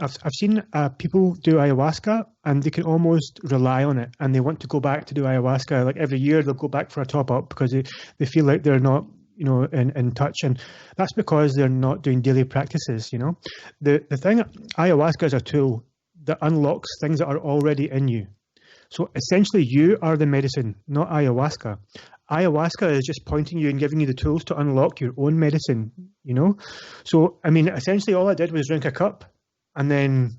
I've seen people do ayahuasca and they can almost rely on it, and they want to go back to do ayahuasca. Like every year they'll go back for a top up because they feel like they're not, in touch. And that's because they're not doing daily practices, The thing, ayahuasca is a tool that unlocks things that are already in you. So essentially you are the medicine, not ayahuasca. Ayahuasca is just pointing you and giving you the tools to unlock your own medicine. So, I mean, essentially all I did was drink a cup and then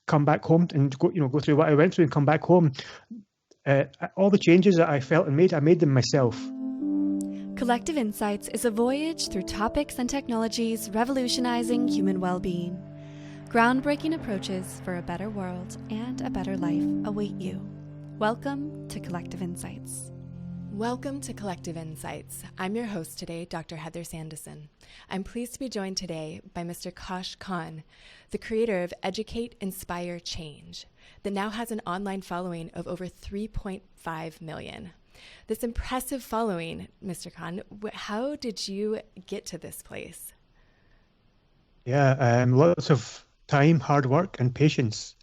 come back home and go through what I went through and come back home. All the changes that I felt and made, I made them myself. Collective Insights is a voyage through topics and technologies revolutionizing human well-being. Groundbreaking approaches for a better world and a better life await you. Welcome to Collective Insights. Welcome to Collective Insights. I'm your host today, Dr. Heather Sandison. I'm pleased to be joined today by Mr. Kash Khan, the creator of Educate, Inspire, Change, that now has an online following of over 3.5 million. This impressive following, Mr. Khan, how did you get to this place? Yeah, lots of time, hard work, and patience.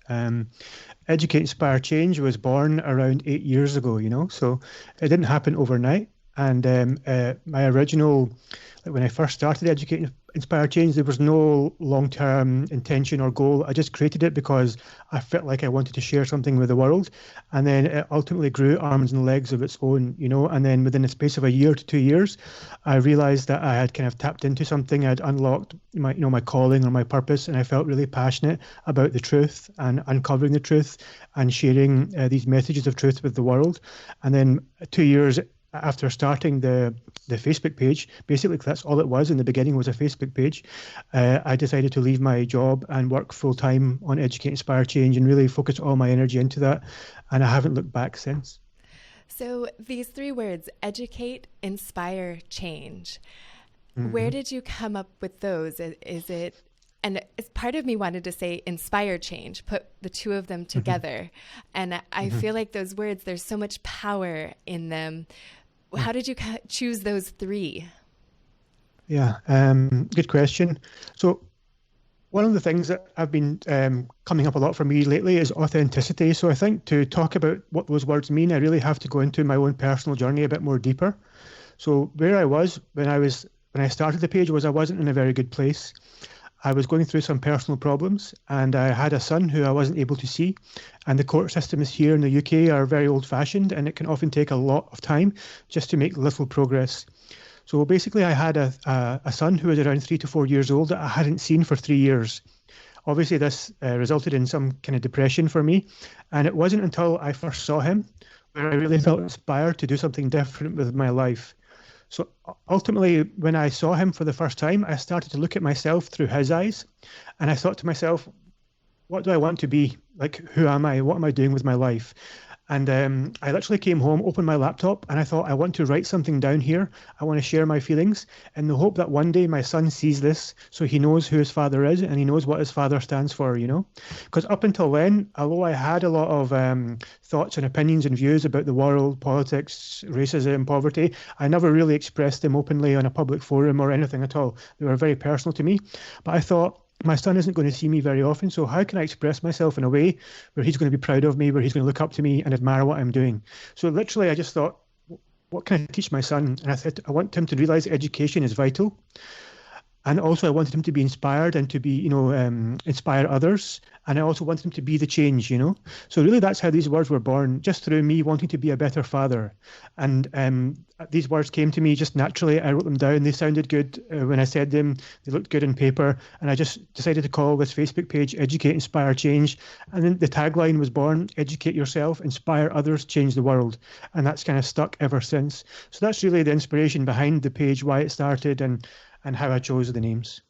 Educate, Inspire, Change was born around 8 years ago, so it didn't happen overnight. And my original, when I first started Educate, Inspire, Change, there was no long-term intention or goal. I just created it because I felt like I wanted to share something with the world. And then it ultimately grew arms and legs of its own, And then within the space of a year to 2 years, I realized that I had kind of tapped into something. I'd unlocked my calling or my purpose, and I felt really passionate about the truth and uncovering the truth and sharing these messages of truth with the world. And then 2 years after starting the Facebook page, basically that's all it was in the beginning, was a Facebook page. I decided to leave my job and work full time on Educate, Inspire, Change, and really focus all my energy into that. And I haven't looked back since. So these three words, educate, inspire, change, where did you come up with those? Is it, and part of me wanted to say inspire change, put the two of them together. And I feel like those words, there's so much power in them. How did you choose those three? Yeah, good question. So one of the things that have been coming up a lot for me lately is authenticity. So I think to talk about what those words mean, I really have to go into my own personal journey a bit more deeper. So where I was when I started the page was I wasn't in a very good place. I was going through some personal problems, and I had a son who I wasn't able to see. And the court systems here in the UK are very old-fashioned, and it can often take a lot of time just to make little progress. So basically, I had a son who was around 3 to 4 years old that I hadn't seen for 3 years. Obviously, this resulted in some kind of depression for me. And it wasn't until I first saw him where I really felt inspired to do something different with my life. So ultimately, when I saw him for the first time, I started to look at myself through his eyes. And I thought to myself, what do I want to be? Like, who am I? What am I doing with my life? And I literally came home, opened my laptop, and I thought, I want to write something down here. I want to share my feelings in the hope that one day my son sees this so he knows who his father is and he knows what his father stands for, Because up until then, although I had a lot of thoughts and opinions and views about the world, politics, racism, poverty, I never really expressed them openly on a public forum or anything at all. They were very personal to me. But I thought, my son isn't going to see me very often, so how can I express myself in a way where he's going to be proud of me, where he's going to look up to me and admire what I'm doing? So literally, I just thought, what can I teach my son? And I said, I want him to realize education is vital. And also I wanted him to be inspired and to be, inspire others. And I also wanted him to be the change, So really that's how these words were born, just through me wanting to be a better father. And these words came to me just naturally. I wrote them down. They sounded good when I said them. They looked good on paper. And I just decided to call this Facebook page Educate, Inspire, Change. And then the tagline was born, educate yourself, inspire others, change the world. And that's kind of stuck ever since. So that's really the inspiration behind the page, why it started and how I chose the names.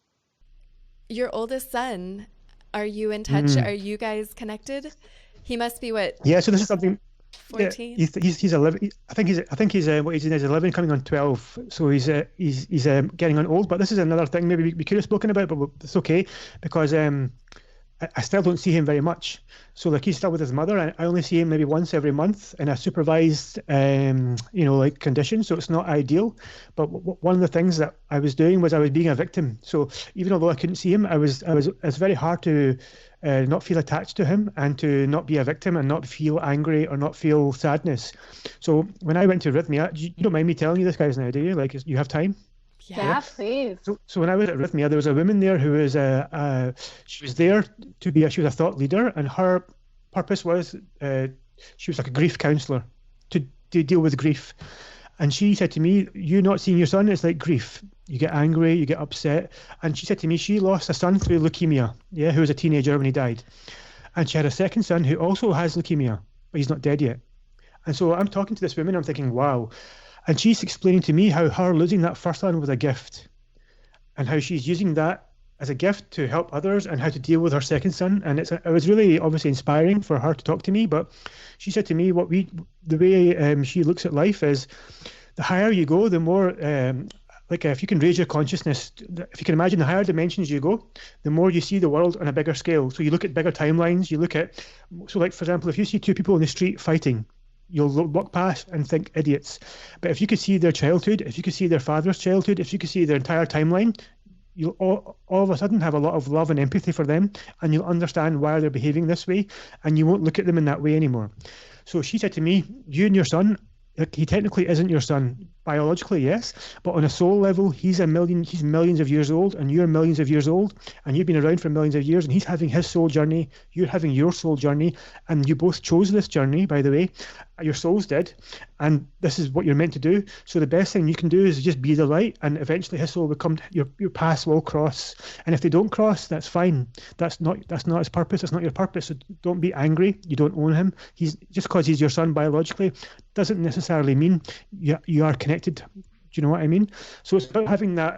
Your oldest son, are you in touch? Are you guys connected? He must be what? Yeah, so this is something. 14? Yeah, he's 11. I think he's in his 11, coming on 12. So he's getting on old. But this is another thing maybe we could have spoken about, but it's okay because I still don't see him very much. So like he's still with his mother, and I only see him maybe once every month in a supervised, condition. So it's not ideal. But one of the things that I was doing was I was being a victim. So even although I couldn't see him, it's very hard to not feel attached to him, and to not be a victim and not feel angry or not feel sadness. So when I went to Rhythmia, you don't mind me telling you this, guys, now, do you? Like, you have time? Yeah, please. So when I was at Rhythmia, there was a woman there who was she was there to be she was a thought leader, and her purpose was she was like a grief counselor to deal with grief. And she said to me, "You not seeing your son is like grief. You get angry, you get upset." And she said to me, she lost a son through leukemia, who was a teenager when he died. And she had a second son who also has leukemia, but he's not dead yet. And so I'm talking to this woman, I'm thinking, wow. And she's explaining to me how her losing that first son was a gift, and how she's using that as a gift to help others, and how to deal with her second son. And it was really obviously inspiring for her to talk to me. But she said to me, the way she looks at life is, the higher you go, the more if you can raise your consciousness, if you can imagine the higher dimensions you go, the more you see the world on a bigger scale. So you look at bigger timelines. You look at, so like, for example, if you see two people in the street fighting, you'll walk past and think idiots. But if you could see their childhood, if you could see their father's childhood, if you could see their entire timeline, you'll all of a sudden have a lot of love and empathy for them, and you'll understand why they're behaving this way, and you won't look at them in that way anymore. So she said to me, you and your son, he technically isn't your son. Biologically, yes, but on a soul level, he's millions of years old, and you're millions of years old, and you've been around for millions of years, and he's having his soul journey, you're having your soul journey, and you both chose this journey, by the way. Your souls did, and this is what you're meant to do. So the best thing you can do is just be the light, and eventually his soul will come, your paths will cross. And if they don't cross, that's fine. That's not his purpose. That's not your purpose. So don't be angry. You don't own him. He's just because he's your son biologically doesn't necessarily mean you are connected. Do you know what I mean? So it's about having that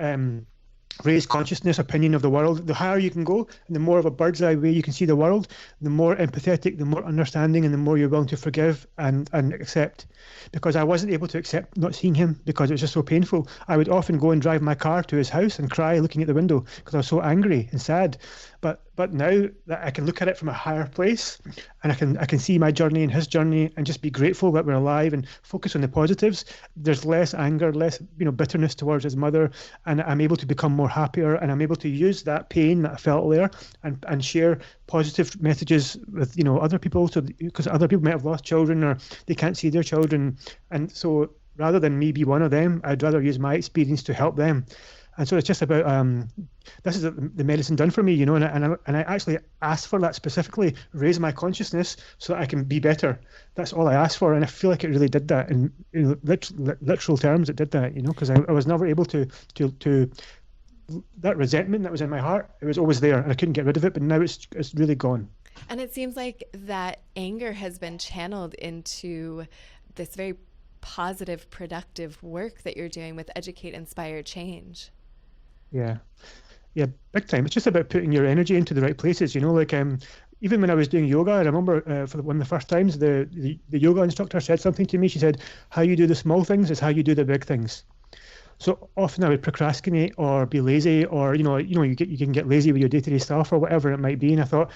raised consciousness opinion of the world. The higher you can go, and the more of a bird's eye way you can see the world, the more empathetic, the more understanding, and the more you're willing to forgive and accept. Because I wasn't able to accept not seeing him because it was just so painful. I would often go and drive my car to his house and cry looking at the window because I was so angry and sad. But now that I can look at it from a higher place, and I can see my journey and his journey, and just be grateful that we're alive and focus on the positives, there's less anger, less bitterness towards his mother, and I'm able to become more happier, and I'm able to use that pain that I felt there and share positive messages with other people, so because other people might have lost children or they can't see their children, and so rather than me be one of them, I'd rather use my experience to help them. And so it's just about this is the medicine done for me, and I actually asked for that specifically, raise my consciousness so that I can be better. That's all I asked for, and I feel like it really did that in literal terms. It did that, because I was never able to that resentment that was in my heart. It was always there, and I couldn't get rid of it. But now it's really gone. And it seems like that anger has been channeled into this very positive, productive work that you're doing with Educate, Inspire, Change. Yeah, big time. It's just about putting your energy into the right places, even when I was doing yoga, I remember for one of the first times, the yoga instructor said something to me. She said, how you do the small things is how you do the big things. So often I would procrastinate or be lazy, or, you can get lazy with your day-to-day stuff or whatever it might be. And I thought,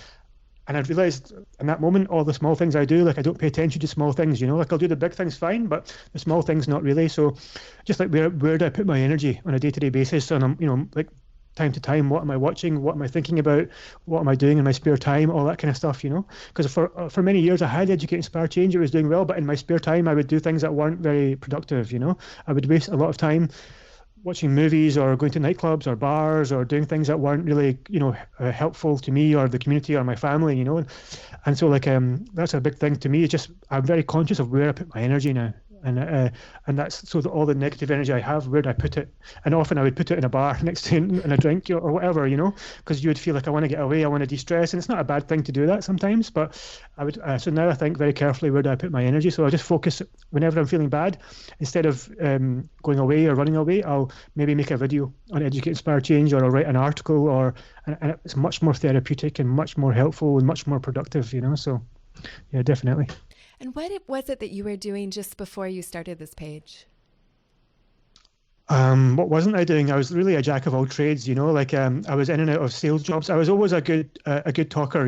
and I realized in that moment, all the small things I do, like I don't pay attention to small things, like I'll do the big things fine, but the small things, not really. So just like where do I put my energy on a day-to-day basis? And I'm, like time to time, what am I watching? What am I thinking about? What am I doing in my spare time? All that kind of stuff, because for many years I had Educate, Inspire, Change. It was doing well, but in my spare time, I would do things that weren't very productive, I would waste a lot of time watching movies or going to nightclubs or bars or doing things that weren't really, helpful to me or the community or my family, and so that's a big thing to me. It's just I'm very conscious of where I put my energy now, and that's so that all the negative energy I have, where do I put it? And often I would put it in a bar next to in a drink or whatever, because you would feel like I want to get away, I want to de-stress, and it's not a bad thing to do that sometimes, but I would so now I think very carefully, where do I put my energy? So I just focus whenever I'm feeling bad, instead of going away or running away, I'll maybe make a video on Educate, Inspire, Change, or I'll write an article, and it's much more therapeutic and much more helpful and much more productive, so yeah, definitely. And what was it that you were doing just before you started this page? What wasn't I doing? I was really a jack of all trades, I was in and out of sales jobs. I was always a good talker,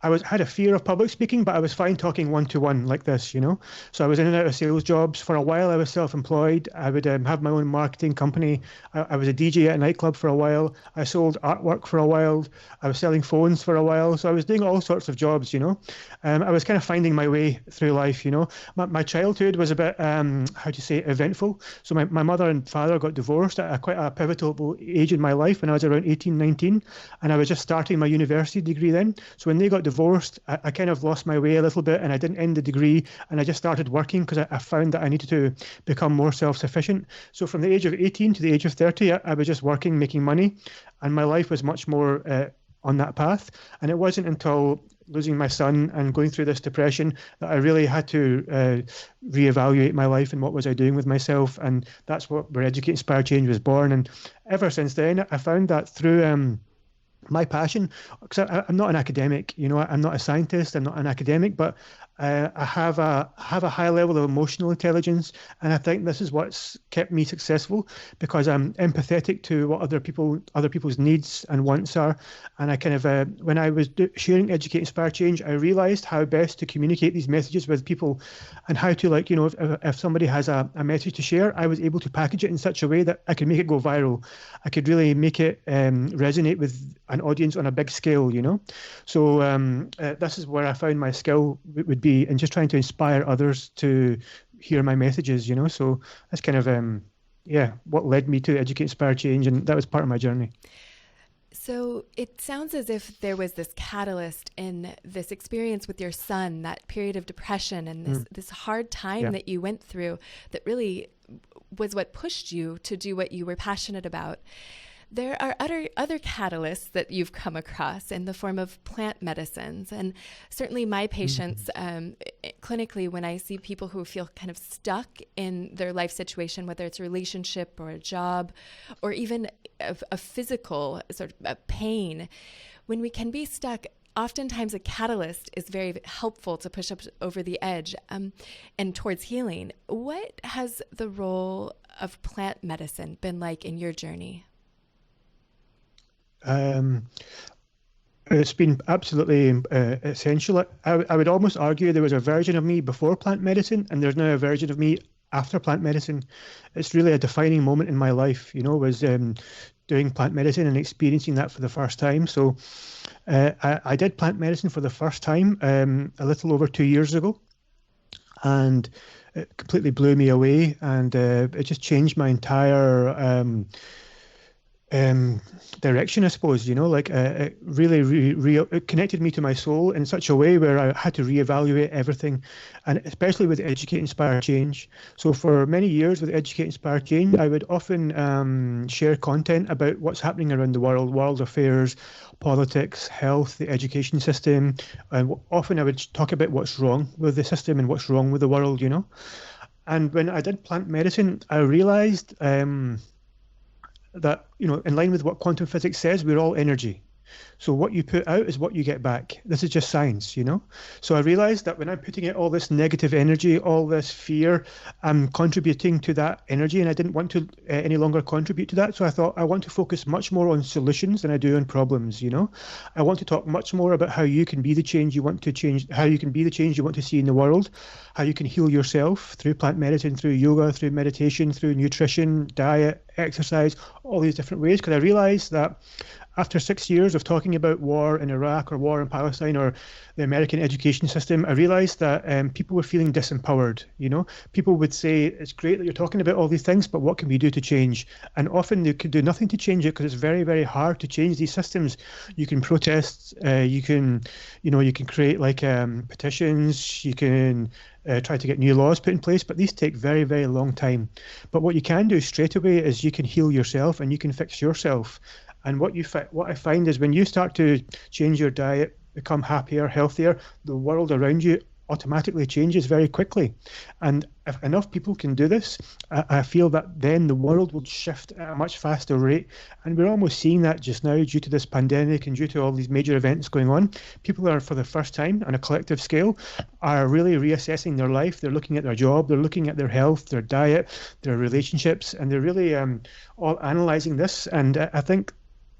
had a fear of public speaking, but I was fine talking one-to-one like this, you know. So I was in and out of sales jobs. For a while, I was self-employed. I would have my own marketing company. I was a DJ at a nightclub for a while. I sold artwork for a while. I was selling phones for a while. So I was doing all sorts of jobs, you know. I was kind of finding my way through life, you know. My childhood was a bit, how do you say, eventful. So my mother and father got divorced at quite a pivotal age in my life when I was around 18, 19. And I was just starting my university degree then. So when they got divorced, I kind of lost my way a little bit, and I didn't end the degree, and I just started working because I found that I needed to become more self-sufficient. So from the age of 18 to the age of 30, I was just working, making money, and my life was much more on that path. And it wasn't until losing my son and going through this depression that I really had to reevaluate my life and what was I doing with myself. And that's where Educate, Inspire, Change was born. And ever since then, I found that through my passion, because I'm not an academic, you know, I'm not a scientist, I'm not an academic, but I have a high level of emotional intelligence, and I think this is what's kept me successful, because I'm empathetic to what other people's needs and wants are. And I kind of when I was sharing Educate, Inspire, Change, I realized how best to communicate these messages with people, and how to, like, you know, if somebody has a message to share, I was able to package it in such a way that I could make it go viral. I could really make it resonate with an audience on a big scale, you know. So this is where I found my skill would be, in just trying to inspire others to hear my messages, you know. So that's kind of what led me to Educate, Inspire, Change, and that was part of my journey. So it sounds as if there was this catalyst in this experience with your son, that period of depression and this hard time that you went through, that really was what pushed you to do what you were passionate about. There are other catalysts that you've come across in the form of plant medicines. And certainly my patients, clinically, when I see people who feel kind of stuck in their life situation, whether it's a relationship or a job, or even a physical sort of a pain, when we can be stuck, oftentimes a catalyst is very helpful to push up over the edge and towards healing. What has the role of plant medicine been like in your journey? It's been absolutely essential. I would almost argue there was a version of me before plant medicine, and there's now a version of me after plant medicine. It's really a defining moment in my life, you know, was doing plant medicine and experiencing that for the first time. So I did plant medicine for the first time a little over 2 years ago, and it completely blew me away, and it just changed my entire direction, I suppose, you know. Like it really it connected me to my soul in such a way where I had to reevaluate everything, and especially with Educate, Inspire, Change. So for many years with Educate, Inspire, Change, I would often share content about what's happening around the world affairs, politics, health, the education system, and often I would talk about what's wrong with the system and what's wrong with the world, you know. And when I did plant medicine, I realized that, you know, in line with what quantum physics says, we're all energy. So what you put out is what you get back. This is just science, you know. So I realized that when I'm putting out all this negative energy, all this fear, I'm contributing to that energy, and I didn't want to any longer contribute to that. So I thought I want to focus much more on solutions than I do on problems, you know. I want to talk much more about how you can be the change you want to change, how you can be the change you want to see in the world, how you can heal yourself through plant medicine, through yoga, through meditation, through nutrition, diet, exercise, all these different ways. Because I realized that after 6 years of talking about war in Iraq or war in Palestine or the American education system, I realized that people were feeling disempowered. You know, people would say, it's great that you're talking about all these things, but what can we do to change? And often they could do nothing to change it, because it's very, very hard to change these systems. You can protest, you can create like petitions, you can try to get new laws put in place, but these take very, very long time. But what you can do straight away is you can heal yourself and you can fix yourself. And what I find is when you start to change your diet, become happier, healthier, the world around you automatically changes very quickly. And if enough people can do this, I feel that then the world will shift at a much faster rate. And we're almost seeing that just now due to this pandemic and due to all these major events going on. People are, for the first time on a collective scale, are really reassessing their life. They're looking at their job, they're looking at their health, their diet, their relationships, and they're really all analyzing this. And I think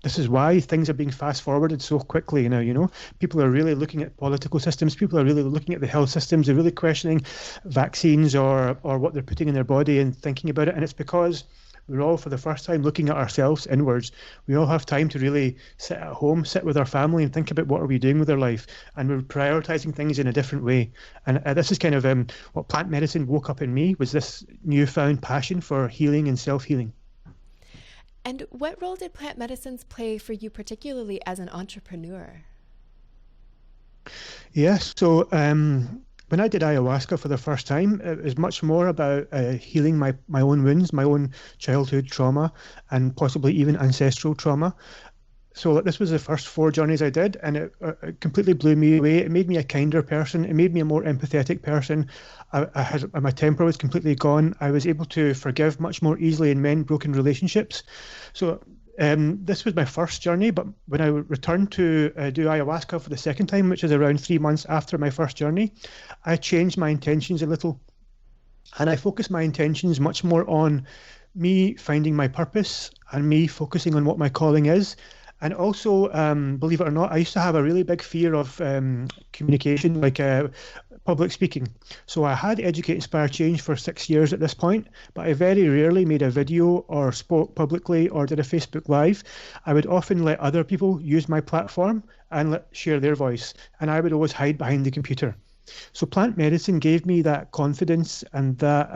this is why things are being fast forwarded so quickly now. People are really looking at political systems. People are really looking at the health systems. They're really questioning vaccines or what they're putting in their body and thinking about it. And it's because we're all, for the first time, looking at ourselves inwards. We all have time to really sit at home, sit with our family and think about what are we doing with our life. And we're prioritizing things in a different way. And this is kind of what plant medicine woke up in me, was this newfound passion for healing and self-healing. And what role did plant medicines play for you, particularly as an entrepreneur? Yes. So when I did ayahuasca for the first time, it was much more about healing my own wounds, my own childhood trauma, and possibly even ancestral trauma. So this was the first 4 journeys I did, and it completely blew me away. It made me a kinder person. It made me a more empathetic person. My temper was completely gone. I was able to forgive much more easily and mend broken relationships. So this was my first journey, but when I returned to do ayahuasca for the second time, which is around 3 months after my first journey, I changed my intentions a little. And I focused my intentions much more on me finding my purpose and me focusing on what my calling is. And also, believe it or not, I used to have a really big fear of communication, like public speaking. So I had Educate, Inspire, Change for 6 years at this point, but I very rarely made a video or spoke publicly or did a Facebook Live. I would often let other people use my platform and share their voice, and I would always hide behind the computer. So plant medicine gave me that confidence and that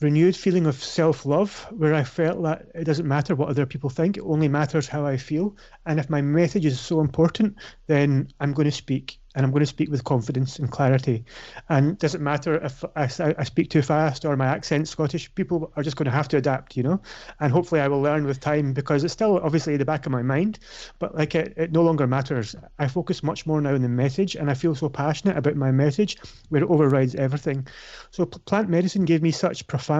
renewed feeling of self-love, where I felt that it doesn't matter what other people think, it only matters how I feel. And if my message is so important, then I'm going to speak, and I'm going to speak with confidence and clarity. And it doesn't matter if I speak too fast or my accent's Scottish, people are just going to have to adapt, and hopefully I will learn with time, because it's still obviously in the back of my mind, but like it no longer matters. I focus much more now on the message, and I feel so passionate about my message where it overrides everything. So plant medicine gave me such profound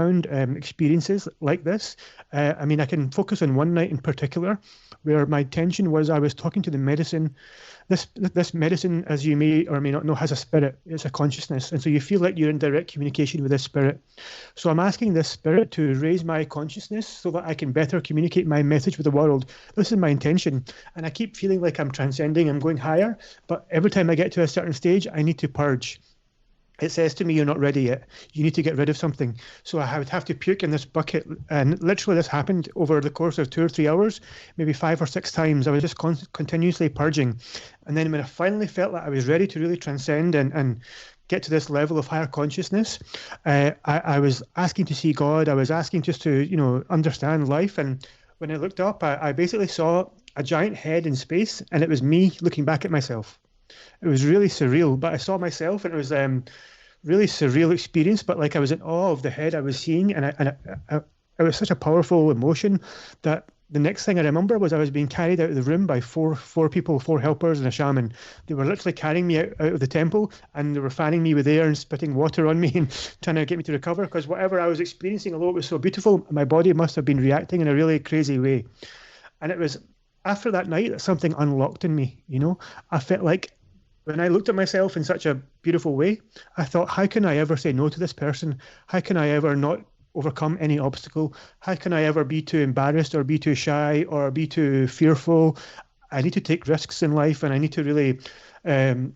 experiences like this. I can focus on one night in particular where my intention was, I was talking to the medicine. This medicine, as you may or may not know, has a spirit. It's a consciousness. And so you feel like you're in direct communication with this spirit. So I'm asking this spirit to raise my consciousness so that I can better communicate my message with the world. This is my intention. And I keep feeling like I'm transcending, I'm going higher. But every time I get to a certain stage, I need to purge. It says to me, you're not ready yet. You need to get rid of something. So I would have to puke in this bucket. And literally this happened over the course of 2 or 3 hours, maybe 5 or 6 times. I was just continuously purging. And then when I finally felt that I was ready to really transcend and get to this level of higher consciousness, I was asking to see God. I was asking just to, understand life. And when I looked up, I basically saw a giant head in space, and it was me looking back at myself. It was really surreal, but I saw myself, and it was really surreal experience. But like I was in awe of the head I was seeing, and it was such a powerful emotion that the next thing I remember was I was being carried out of the room by four people, 4 helpers and a shaman. They were literally carrying me out of the temple, and they were fanning me with air and spitting water on me and trying to get me to recover, because whatever I was experiencing, although it was so beautiful, my body must have been reacting in a really crazy way. And it was after that night that something unlocked in me. I felt like when I looked at myself in such a beautiful way, I thought, how can I ever say no to this person? How can I ever not overcome any obstacle? How can I ever be too embarrassed or be too shy or be too fearful? I need to take risks in life, and I need to really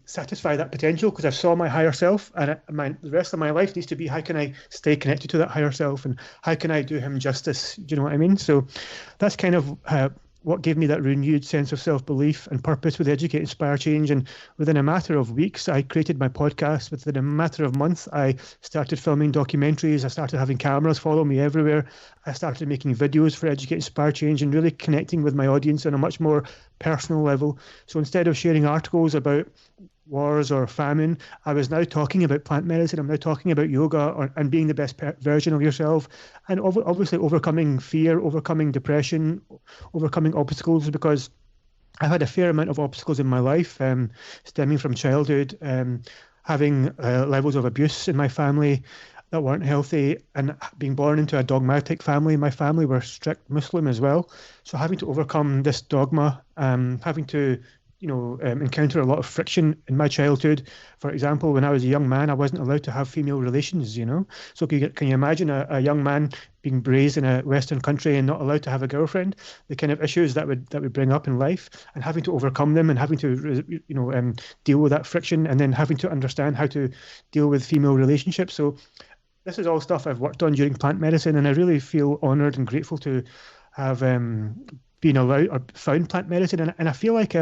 satisfy that potential, because I saw my higher self, and the rest of my life needs to be, how can I stay connected to that higher self, and how can I do him justice? Do you know what I mean? So that's kind of what gave me that renewed sense of self-belief and purpose with Educate, Inspire, Change. And within a matter of weeks, I created my podcast. Within a matter of months, I started filming documentaries. I started having cameras follow me everywhere. I started making videos for Educate, Inspire, Change, and really connecting with my audience on a much more personal level. So instead of sharing articles about wars or famine, I was now talking about plant medicine. I'm now talking about yoga and being the best version of yourself, and obviously overcoming fear, overcoming depression, overcoming obstacles, because I've had a fair amount of obstacles in my life, stemming from childhood, having levels of abuse in my family that weren't healthy, and being born into a dogmatic family. My family were strict Muslim as well. So having to overcome this dogma, having to encounter a lot of friction in my childhood. For example, when I was a young man, I wasn't allowed to have female relations, So can you imagine a young man being raised in a Western country and not allowed to have a girlfriend? The kind of issues that would bring up in life, and having to overcome them, and having to deal with that friction, and then having to understand how to deal with female relationships. So this is all stuff I've worked on during plant medicine, and I really feel honored and grateful to have been allowed or found plant medicine. And I feel like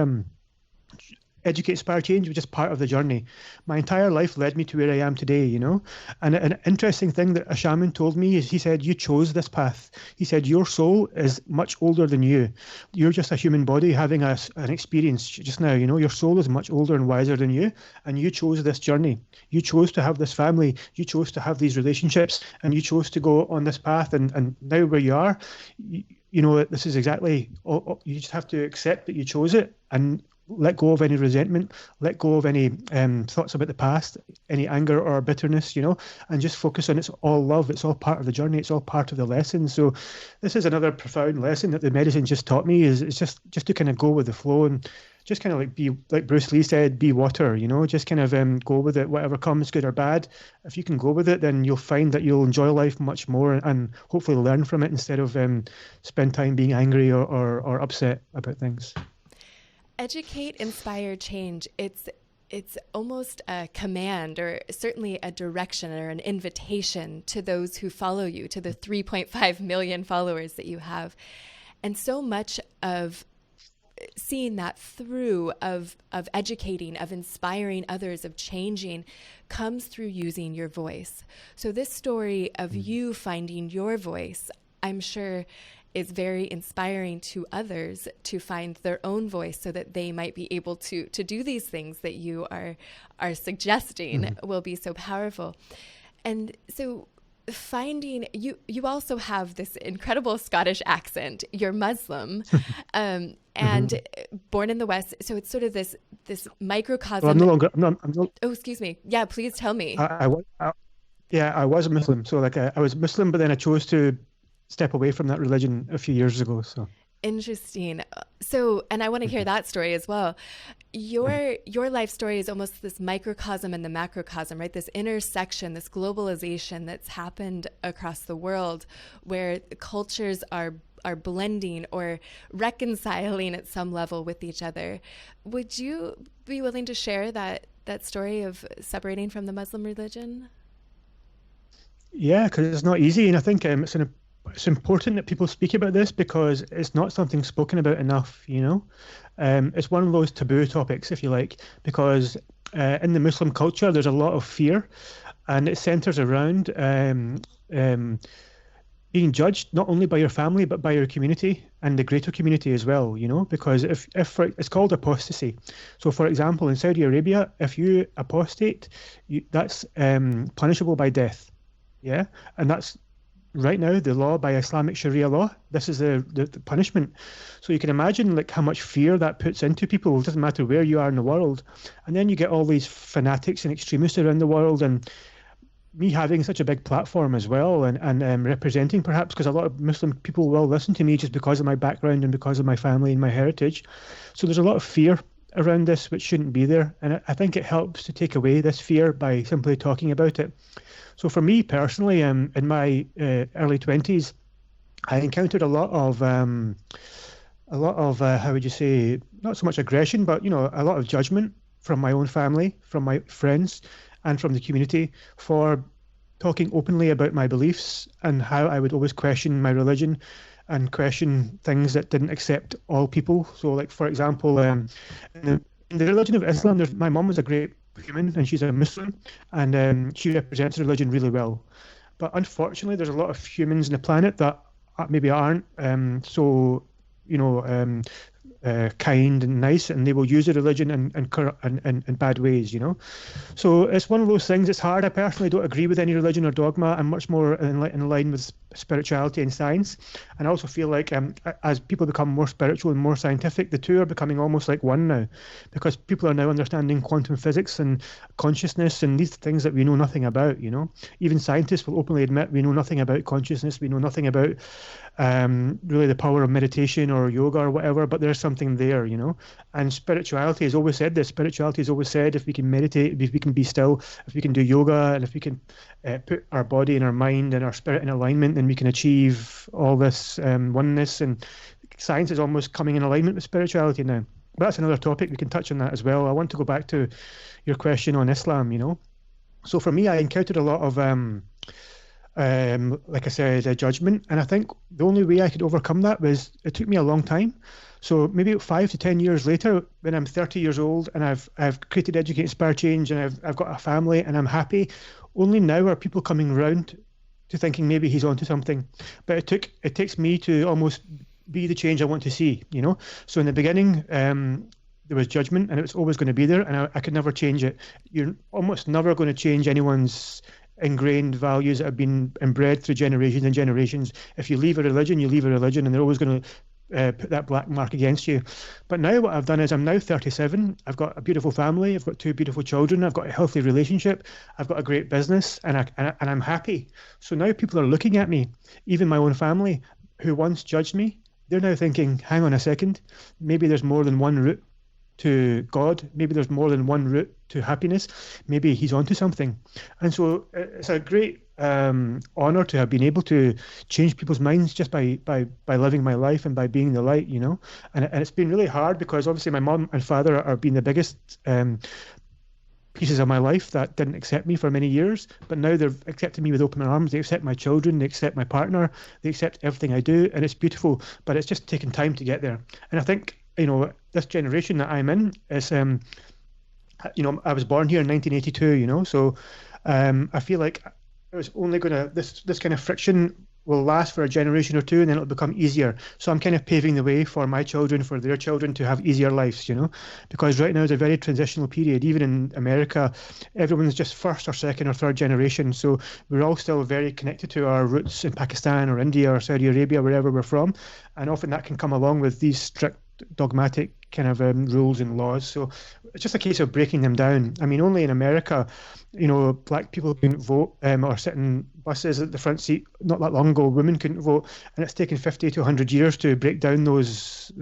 Educate, Inspire, Change was just part of the journey. My entire life led me to where I am today, And an interesting thing that a shaman told me is, he said, you chose this path. He said, your soul is much older than you. You're just a human body having an experience just now, Your soul is much older and wiser than you, and you chose this journey. You chose to have this family. You chose to have these relationships, and you chose to go on this path. And now where you are, this is exactly, you just have to accept that you chose it, and let go of any resentment, let go of any thoughts about the past, any anger or bitterness, and just focus on it's all love. It's all part of the journey. It's all part of the lesson. So this is another profound lesson that the medicine just taught me, is it's just to kind of go with the flow, and just kind of like be, like Bruce Lee said, be water, just kind of go with it, whatever comes, good or bad. If you can go with it, then you'll find that you'll enjoy life much more, and hopefully learn from it, instead of spend time being angry or upset about things. Educate, Inspire, Change. It's almost a command, or certainly a direction or an invitation to those who follow you, to the 3.5 million followers that you have. And so much of seeing that through, of educating, of inspiring others, of changing, comes through using your voice. So this story of you finding your voice, I'm sure, is very inspiring to others to find their own voice, so that they might be able to do these things that you are suggesting will be so powerful. And so finding, you also have this incredible Scottish accent. You're Muslim, and born in the West. So it's sort of this microcosm. Well, I'm no longer. I'm not. Oh, excuse me. Yeah, please tell me. I was a Muslim. So I was Muslim, but then I chose to step away from that religion a few years ago. So interesting. So, and I want to hear that story as well. Your life story is almost this microcosm and the macrocosm, right? This intersection, this globalization that's happened across the world, where cultures are blending or reconciling at some level with each other. Would you be willing to share that story of separating from the Muslim religion? Yeah, because it's not easy, and I think it's important that people speak about this, because it's not something spoken about enough, It's one of those taboo topics, if you like, because in the Muslim culture, there's a lot of fear, and it centers around being judged not only by your family, but by your community and the greater community as well, because if it's called apostasy. So, for example, in Saudi Arabia, if you apostate, that's punishable by death. Yeah, and that's right now the law by Islamic Sharia law. This is the punishment. So you can imagine how much fear that puts into people. It doesn't matter where you are in the world. And then you get all these fanatics and extremists around the world, and me having such a big platform as well, and representing, perhaps because a lot of Muslim people will listen to me just because of my background and because of my family and my heritage. So there's a lot of fear around this, which shouldn't be there. And I think it helps to take away this fear by simply talking about it. So for me personally, in my early 20s, I encountered a lot of how would you say, not so much aggression, but a lot of judgment from my own family, from my friends, and from the community for talking openly about my beliefs, and how I would always question my religion and question things that didn't accept all people. So, like, for example, in the religion of Islam, my mom was a great human, and she's a Muslim, and she represents religion really well. But unfortunately, there's a lot of humans on the planet that maybe aren't so kind and nice, and they will use the religion in bad ways, So it's one of those things. It's hard. I personally don't agree with any religion or dogma. I'm much more in line with spirituality and science. And I also feel like as people become more spiritual and more scientific, the two are becoming almost like one now, because people are now understanding quantum physics and consciousness and these things that we know nothing about, Even scientists will openly admit we know nothing about consciousness. We know nothing about really the power of meditation or yoga or whatever, but there's some something there, And spirituality has always said this. Spirituality has always said if we can meditate, if we can be still, if we can do yoga, and if we can put our body and our mind and our spirit in alignment, then we can achieve all this oneness. And science is almost coming in alignment with spirituality now. But that's another topic. We can touch on that as well. I want to go back to your question on Islam, So for me, I encountered a lot of, like I said, judgment. And I think the only way I could overcome that was, it took me a long time. So maybe 5 to 10 years later, when I'm 30 years old and I've created Educate, Inspire, Change, and I've got a family and I'm happy, only now are people coming around to thinking maybe he's onto something. But it takes me to almost be the change I want to see, So in the beginning, there was judgment, and it was always going to be there, and I could never change it. You're almost never going to change anyone's ingrained values that have been inbred through generations and generations. If you leave a religion, you leave a religion, and they're always going to put that black mark against you. But now what I've done is, I'm now 37. I've got a beautiful family. I've got 2 beautiful children. I've got a healthy relationship. I've got a great business, and I'm happy. So now people are looking at me, even my own family, who once judged me. They're now thinking, hang on a second, maybe there's more than one route to God. Maybe there's more than one route to happiness. Maybe he's onto something. And so it's a great honor to have been able to change people's minds just by living my life and by being the light, And it's been really hard because obviously my mom and father are being the biggest pieces of my life that didn't accept me for many years, but now they've accepted me with open arms. They accept my children, they accept my partner, they accept everything I do, and it's beautiful, but it's just taken time to get there. And I think, this generation that I'm in is, I was born here in 1982, so I feel like it was only this kind of friction will last for a generation or two, and then it'll become easier. So I'm kind of paving the way for my children, for their children to have easier lives, because right now is a very transitional period. Even in America, everyone's just first or second or third generation. So we're all still very connected to our roots in Pakistan or India or Saudi Arabia, wherever we're from. And often that can come along with these strict dogmatic kind of rules and laws. So it's just a case of breaking them down. I mean, only in America, black people couldn't vote or sit in buses at the front seat. Not that long ago, women couldn't vote, and it's taken 50 to 100 years to break down those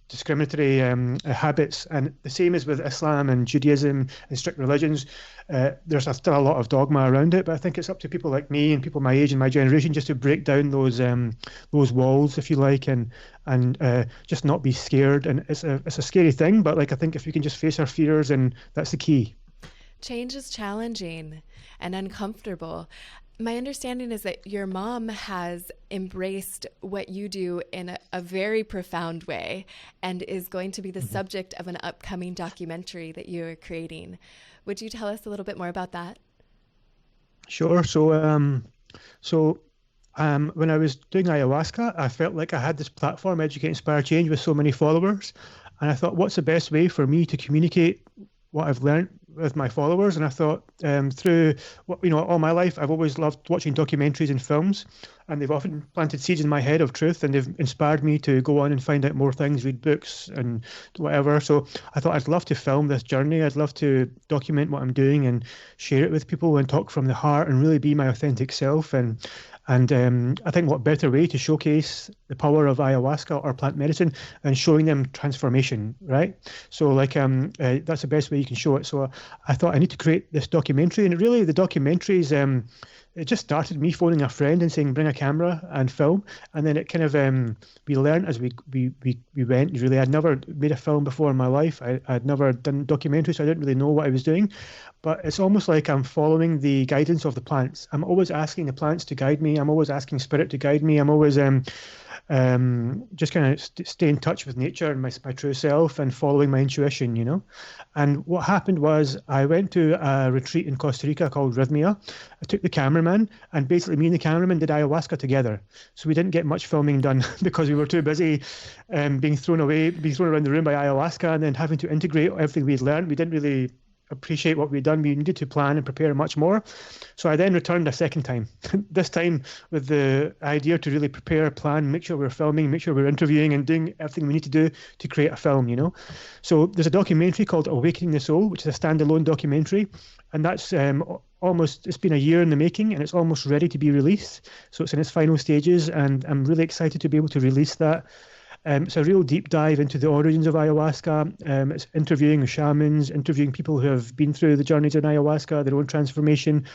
discriminatory habits. And the same is with Islam and Judaism and strict religions. There's still a lot of dogma around it, but I think it's up to people like me and people my age and my generation just to break down those walls, if you like, and just not be scared. And it's a scary thing, but I think if we can just face our fears, and that's the key. Change is challenging and uncomfortable. My understanding is that your mom has embraced what you do in a very profound way and is going to be the subject of an upcoming documentary that you're creating. Would you tell us a little bit more about that? Sure. So when I was doing ayahuasca, I felt like I had this platform, Educate, Inspire, Change, with so many followers. And I thought, what's the best way for me to communicate what I've learned with my followers? And I thought, through all my life, I've always loved watching documentaries and films, and they've often planted seeds in my head of truth, and they've inspired me to go on and find out more things, read books and whatever. So I thought I'd love to film this journey. I'd love to document what I'm doing and share it with people and talk from the heart and really be my authentic self. And I think what better way to showcase the power of ayahuasca or plant medicine than showing them transformation, right? So that's the best way you can show it. So I thought I need to create this documentary, and really the documentary is it just started me phoning a friend and saying, bring a camera and film. And then it kind of, we learned as we went, really. I'd never made a film before in my life. I'd never done documentaries, so I didn't really know what I was doing. But it's almost like I'm following the guidance of the plants. I'm always asking the plants to guide me. I'm always asking spirit to guide me. I'm always just kind of stay in touch with nature and my true self and following my intuition, And what happened was I went to a retreat in Costa Rica called Rhythmia. I took the cameraman, and basically me and the cameraman did ayahuasca together. So we didn't get much filming done because we were too busy being thrown around the room by ayahuasca and then having to integrate everything we'd learned. We didn't really appreciate what we'd done. We needed to plan and prepare much more. So I then returned a second time, this time with the idea to really prepare, plan, make sure we're filming, make sure we're interviewing and doing everything we need to do to create a film, So there's a documentary called Awakening the Soul, which is a standalone documentary. And that's it's been a year in the making, and it's almost ready to be released. So it's in its final stages, and I'm really excited to be able to release that. It's a real deep dive into the origins of ayahuasca. It's interviewing shamans, interviewing people who have been through the journeys in ayahuasca, their own transformation,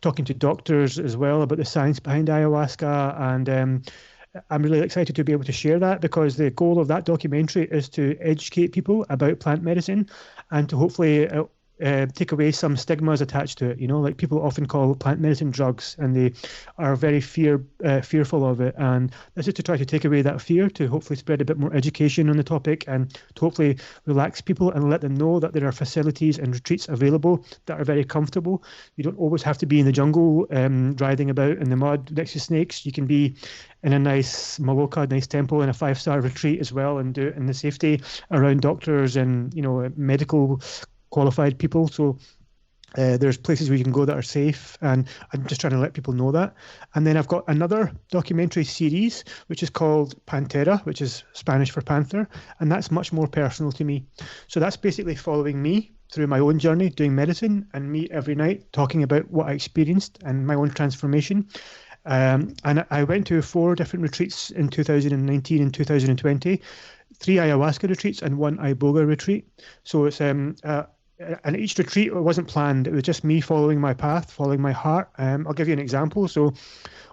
talking to doctors as well about the science behind ayahuasca. And I'm really excited to be able to share that, because the goal of that documentary is to educate people about plant medicine and to hopefully take away some stigmas attached to it. Like people often call plant medicine drugs, and they are very fearful of it. And this is to try to take away that fear, to hopefully spread a bit more education on the topic, and to hopefully relax people and let them know that there are facilities and retreats available that are very comfortable. You don't always have to be in the jungle, riding about in the mud next to snakes. You can be in a nice maloka, nice temple, in a 5-star retreat as well, and do it in the safety around doctors and medical qualified people. So there's places where you can go that are safe, and I'm just trying to let people know that. And then I've got another documentary series which is called Pantera, which is Spanish for panther, and that's much more personal to me. So that's basically following me through my own journey doing medicine, and me every night talking about what I experienced and my own transformation. And I went to 4 different retreats in 2019 and 2020, 3 ayahuasca retreats and 1 iboga retreat. So it's and each retreat, it wasn't planned. It was just me following my path, following my heart. I'll give you an example. So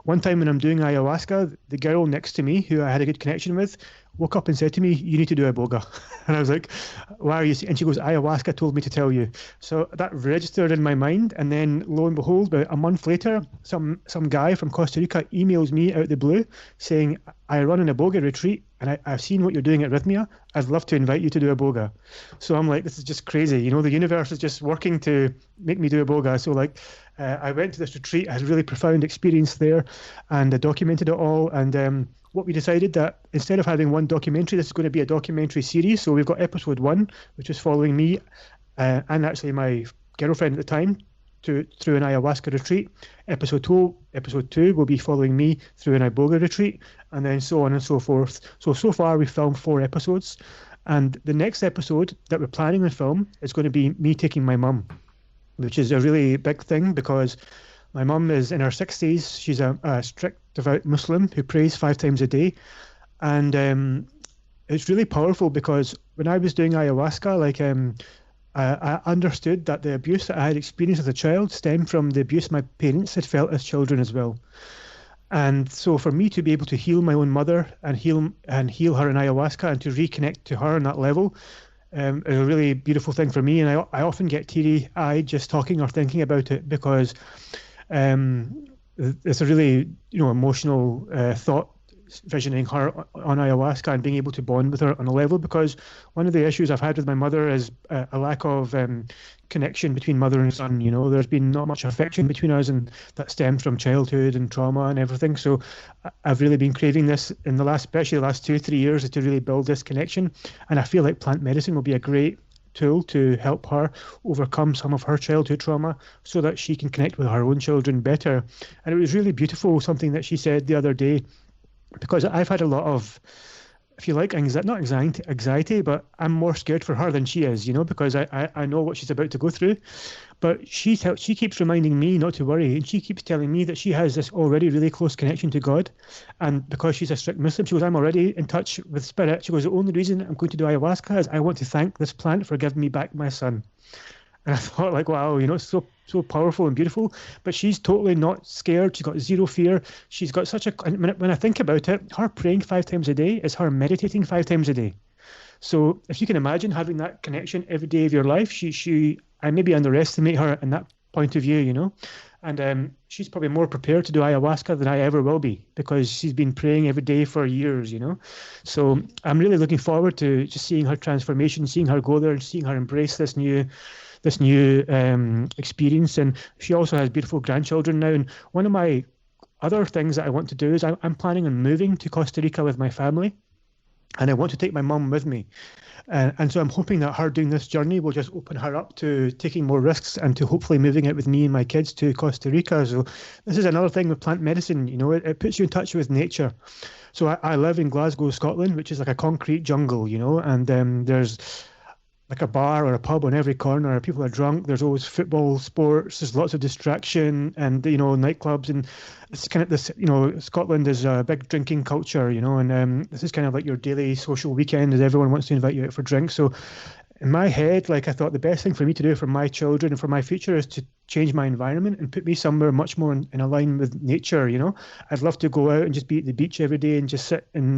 one time when I'm doing ayahuasca, the girl next to me, who I had a good connection with, woke up and said to me, "You need to do iboga." And I was like, "Why are you?" And she goes, "Ayahuasca told me to tell you." So that registered in my mind. And then lo and behold, about a month later, some guy from Costa Rica emails me out of the blue saying, "I run an iboga retreat, and I've seen what you're doing at Rhythmia. I'd love to invite you to do iboga." So I'm like, this is just crazy. The universe is just working to make me do iboga. So I went to this retreat. I had a really profound experience there, and I documented it all. And what we decided, that instead of having one documentary, this is going to be a documentary series. So we've got episode 1, which is following me and actually my girlfriend at the time through an ayahuasca retreat. Episode 2 will be following me through an iboga retreat, and then so on and so forth. So far we've filmed 4 episodes, and the next episode that we're planning to film is going to be me taking my mum, which is a really big thing, because my mum is in her 60s. She's a strict, devout Muslim who prays 5 times a day. And it's really powerful, because when I was doing ayahuasca, I understood that the abuse that I had experienced as a child stemmed from the abuse my parents had felt as children as well. And so for me to be able to heal my own mother and heal her in ayahuasca, and to reconnect to her on that level, is a really beautiful thing for me. And I often get teary-eyed just talking or thinking about it, because it's a really emotional thought, visioning her on ayahuasca and being able to bond with her on a level. Because one of the issues I've had with my mother is a lack of connection between mother and son. There's been not much affection between us, and that stems from childhood and trauma and everything. So I've really been craving this in especially the last 2-3 years, to really build this connection. And I feel like plant medicine will be a great tool to help her overcome some of her childhood trauma, so that she can connect with her own children better. And it was really beautiful, something that she said the other day, because I've had a lot of, if you like, anxiety, but I'm more scared for her than she is, because I know what she's about to go through. But she keeps reminding me not to worry, and she keeps telling me that she has this already really close connection to God. And because she's a strict Muslim, she goes, "I'm already in touch with spirit." She goes, "The only reason I'm going to do ayahuasca is I want to thank this plant for giving me back my son." And I thought, wow, it's so powerful and beautiful. But she's totally not scared. She's got zero fear. She's got when I think about it, her praying 5 times a day is her meditating 5 times a day. So if you can imagine having that connection every day of your life, I maybe underestimate her in that point of view, And she's probably more prepared to do ayahuasca than I ever will be, because she's been praying every day for years, So I'm really looking forward to just seeing her transformation, seeing her go there, and seeing her embrace this new experience. And she also has beautiful grandchildren now. And one of my other things that I want to do is I'm planning on moving to Costa Rica with my family, and I want to take my mum with me. And so I'm hoping that her doing this journey will just open her up to taking more risks, and to hopefully moving out with me and my kids to Costa Rica. So this is another thing with plant medicine, it puts you in touch with nature. So I live in Glasgow, Scotland, which is like a concrete jungle, and there's like a bar or a pub on every corner. People are drunk. There's always football, sports. There's lots of distraction, and nightclubs. And it's kind of this. Scotland is a big drinking culture. And this is kind of like your daily social weekend, as everyone wants to invite you out for drinks. So in my head, like, I thought the best thing for me to do for my children and for my future is to change my environment and put me somewhere much more in line with nature. I'd love to go out and just be at the beach every day and just sit and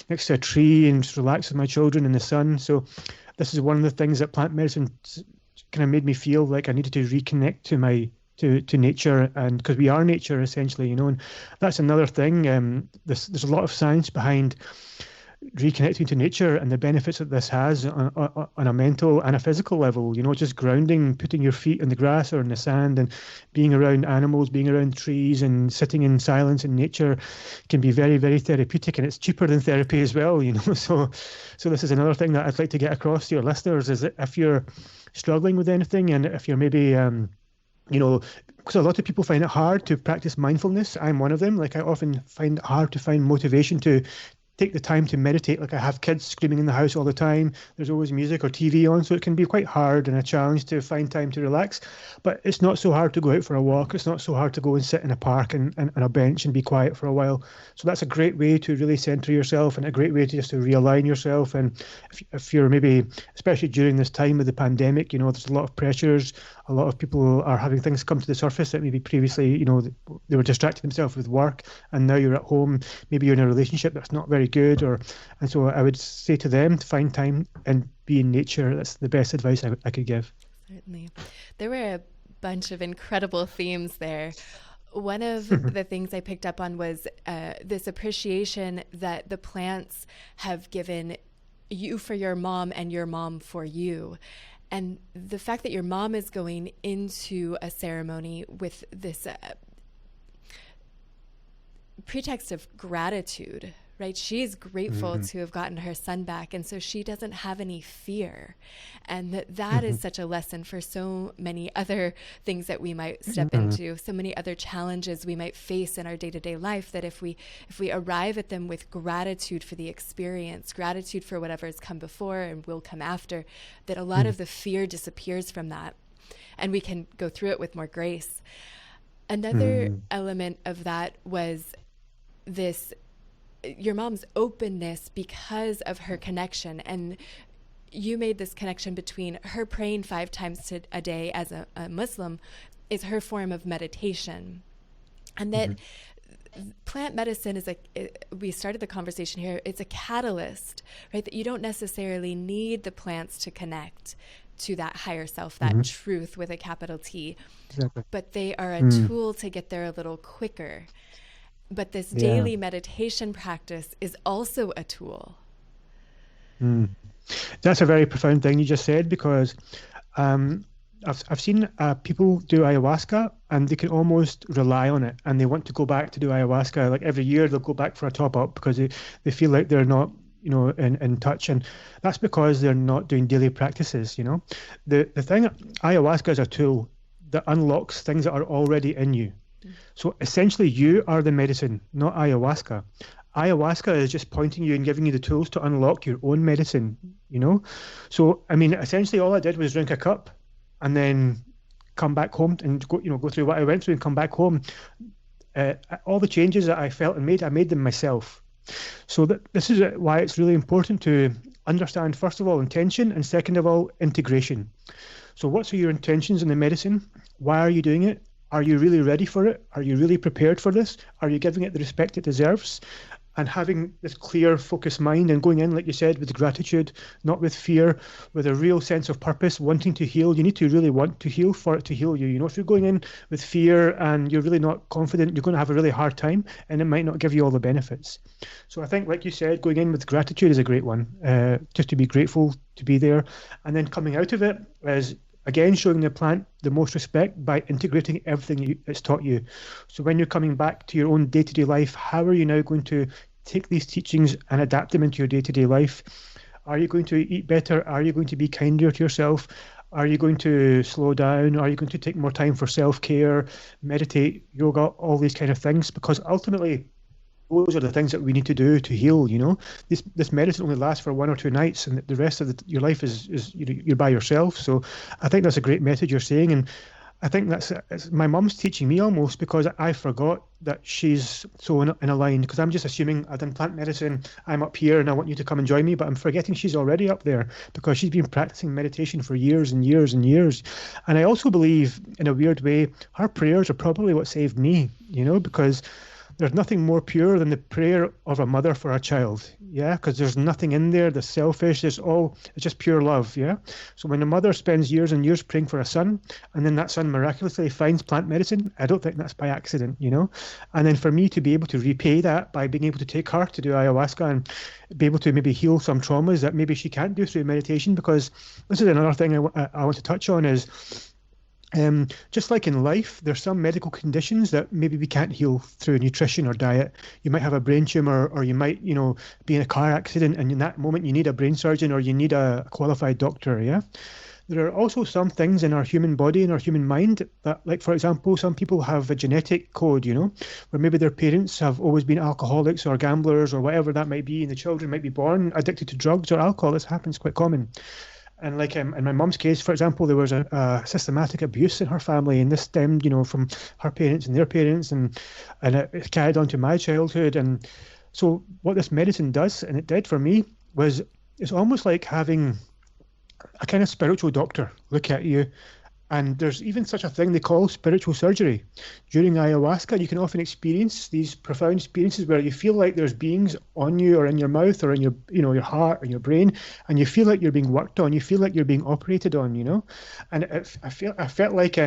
next to a tree and just relax with my children in the sun. So this is one of the things that plant medicine kind of made me feel like I needed to reconnect to nature, and because we are nature essentially. And that's another thing. There's a lot of science behind reconnecting to nature and the benefits that this has on a mental and a physical level. Just grounding, putting your feet in the grass or in the sand, and being around animals, being around trees, and sitting in silence in nature can be very, very therapeutic, and it's cheaper than therapy as well. So this is another thing that I'd like to get across to your listeners, is that if you're struggling with anything, and if you're maybe because a lot of people find it hard to practice mindfulness. I'm one of them. Like, I often find it hard to find motivation to take the time to meditate. Like, I have kids screaming in the house all the time. There's always music or TV on, so it can be quite hard and a challenge to find time to relax. But it's not so hard to go out for a walk. It's not so hard to go and sit in a park and on a bench and be quiet for a while. So that's a great way to really center yourself, and a great way to just to realign yourself. And if you're maybe, especially during this time of the pandemic, there's a lot of pressures. A lot of people are having things come to the surface that maybe previously, they were distracting themselves with work, and now you're at home. Maybe you're in a relationship that's not very good, and so I would say to them to find time and be in nature. That's the best advice I could give. Certainly. There were a bunch of incredible themes there. One of the things I picked up on was this appreciation that the plants have given you for your mom and your mom for you. And the fact that your mom is going into a ceremony with this pretext of gratitude, right? She's grateful to have gotten her son back, and so she doesn't have any fear. And that is such a lesson for so many other things that we might step into, so many other challenges we might face in our day-to-day life, that if we arrive at them with gratitude for the experience, gratitude for whatever has come before and will come after, that a lot of the fear disappears from that, and we can go through it with more grace. Another element of that was this, your mom's openness because of her connection. And you made this connection between her praying 5 times a day as a Muslim is her form of meditation. And that plant medicine we started the conversation here, it's a catalyst, right? That you don't necessarily need the plants to connect to that higher self, that truth with a capital T. Exactly. But they are a tool to get there a little quicker. But this daily meditation practice is also a tool. That's a very profound thing you just said, because I've seen people do ayahuasca, and they can almost rely on it, and they want to go back to do ayahuasca. Like, every year they'll go back for a top up because they feel like they're not in touch, and that's because they're not doing daily practices. The thing, ayahuasca is a tool that unlocks things that are already in you. So essentially, you are the medicine, not ayahuasca. Ayahuasca is just pointing you and giving you the tools to unlock your own medicine, So, I mean, essentially all I did was drink a cup and then come back home and go through what I went through and come back home. All the changes that I felt and made, I made them myself. So this is why it's really important to understand, first of all, intention, and second of all, integration. So what's your intentions in the medicine? Why are you doing it? Are you really ready for it? Are you really prepared for this? Are you giving it the respect it deserves? And having this clear, focused mind and going in, like you said, with gratitude, not with fear, with a real sense of purpose, wanting to heal. You need to really want to heal for it to heal you. If you're going in with fear and you're really not confident, you're going to have a really hard time, and it might not give you all the benefits. So I think, like you said, going in with gratitude is a great one, just to be grateful to be there. And then coming out of it is, again, showing the plant the most respect by integrating everything it's taught you. So when you're coming back to your own day-to-day life, how are you now going to take these teachings and adapt them into your day-to-day life? Are you going to eat better? Are you going to be kinder to yourself? Are you going to slow down? Are you going to take more time for self-care, meditate, yoga, all these kind of things? Because ultimately, those are the things that we need to do to heal. This medicine only lasts for 1 or 2 nights, and the rest of your life is you're by yourself. So I think that's a great message you're saying, and I think it's my mum's teaching me almost, because I forgot that she's so in a line, because I'm just assuming I've done plant medicine, I'm up here and I want you to come and join me, but I'm forgetting she's already up there because she's been practicing meditation for years and years and years. And I also believe, in a weird way, her prayers are probably what saved me, because there's nothing more pure than the prayer of a mother for a child, yeah, because there's nothing in there that's selfish. It's just pure love, yeah. So when a mother spends years and years praying for a son, and then that son miraculously finds plant medicine, I don't think that's by accident, And then for me to be able to repay that by being able to take her to do ayahuasca and be able to maybe heal some traumas that maybe she can't do through meditation, because this is another thing I want to touch on is, just like in life, there's some medical conditions that maybe we can't heal through nutrition or diet. You might have a brain tumor, or you might, be in a car accident, and in that moment you need a brain surgeon or you need a qualified doctor, yeah? There are also some things in our human body and our human mind that, like, for example, some people have a genetic code, where maybe their parents have always been alcoholics or gamblers or whatever that might be, and the children might be born addicted to drugs or alcohol. This happens quite common. And like in my mum's case, for example, there was a systematic abuse in her family, and this stemmed, from her parents and their parents, and it carried on to my childhood. And so what this medicine does, and it did for me, was it's almost like having a kind of spiritual doctor look at you. And there's even such a thing they call spiritual surgery. During ayahuasca, you can often experience these profound experiences where you feel like there's beings on you or in your mouth or in your, your heart or your brain, and you feel like you're being worked on. You feel like you're being operated on, And I felt like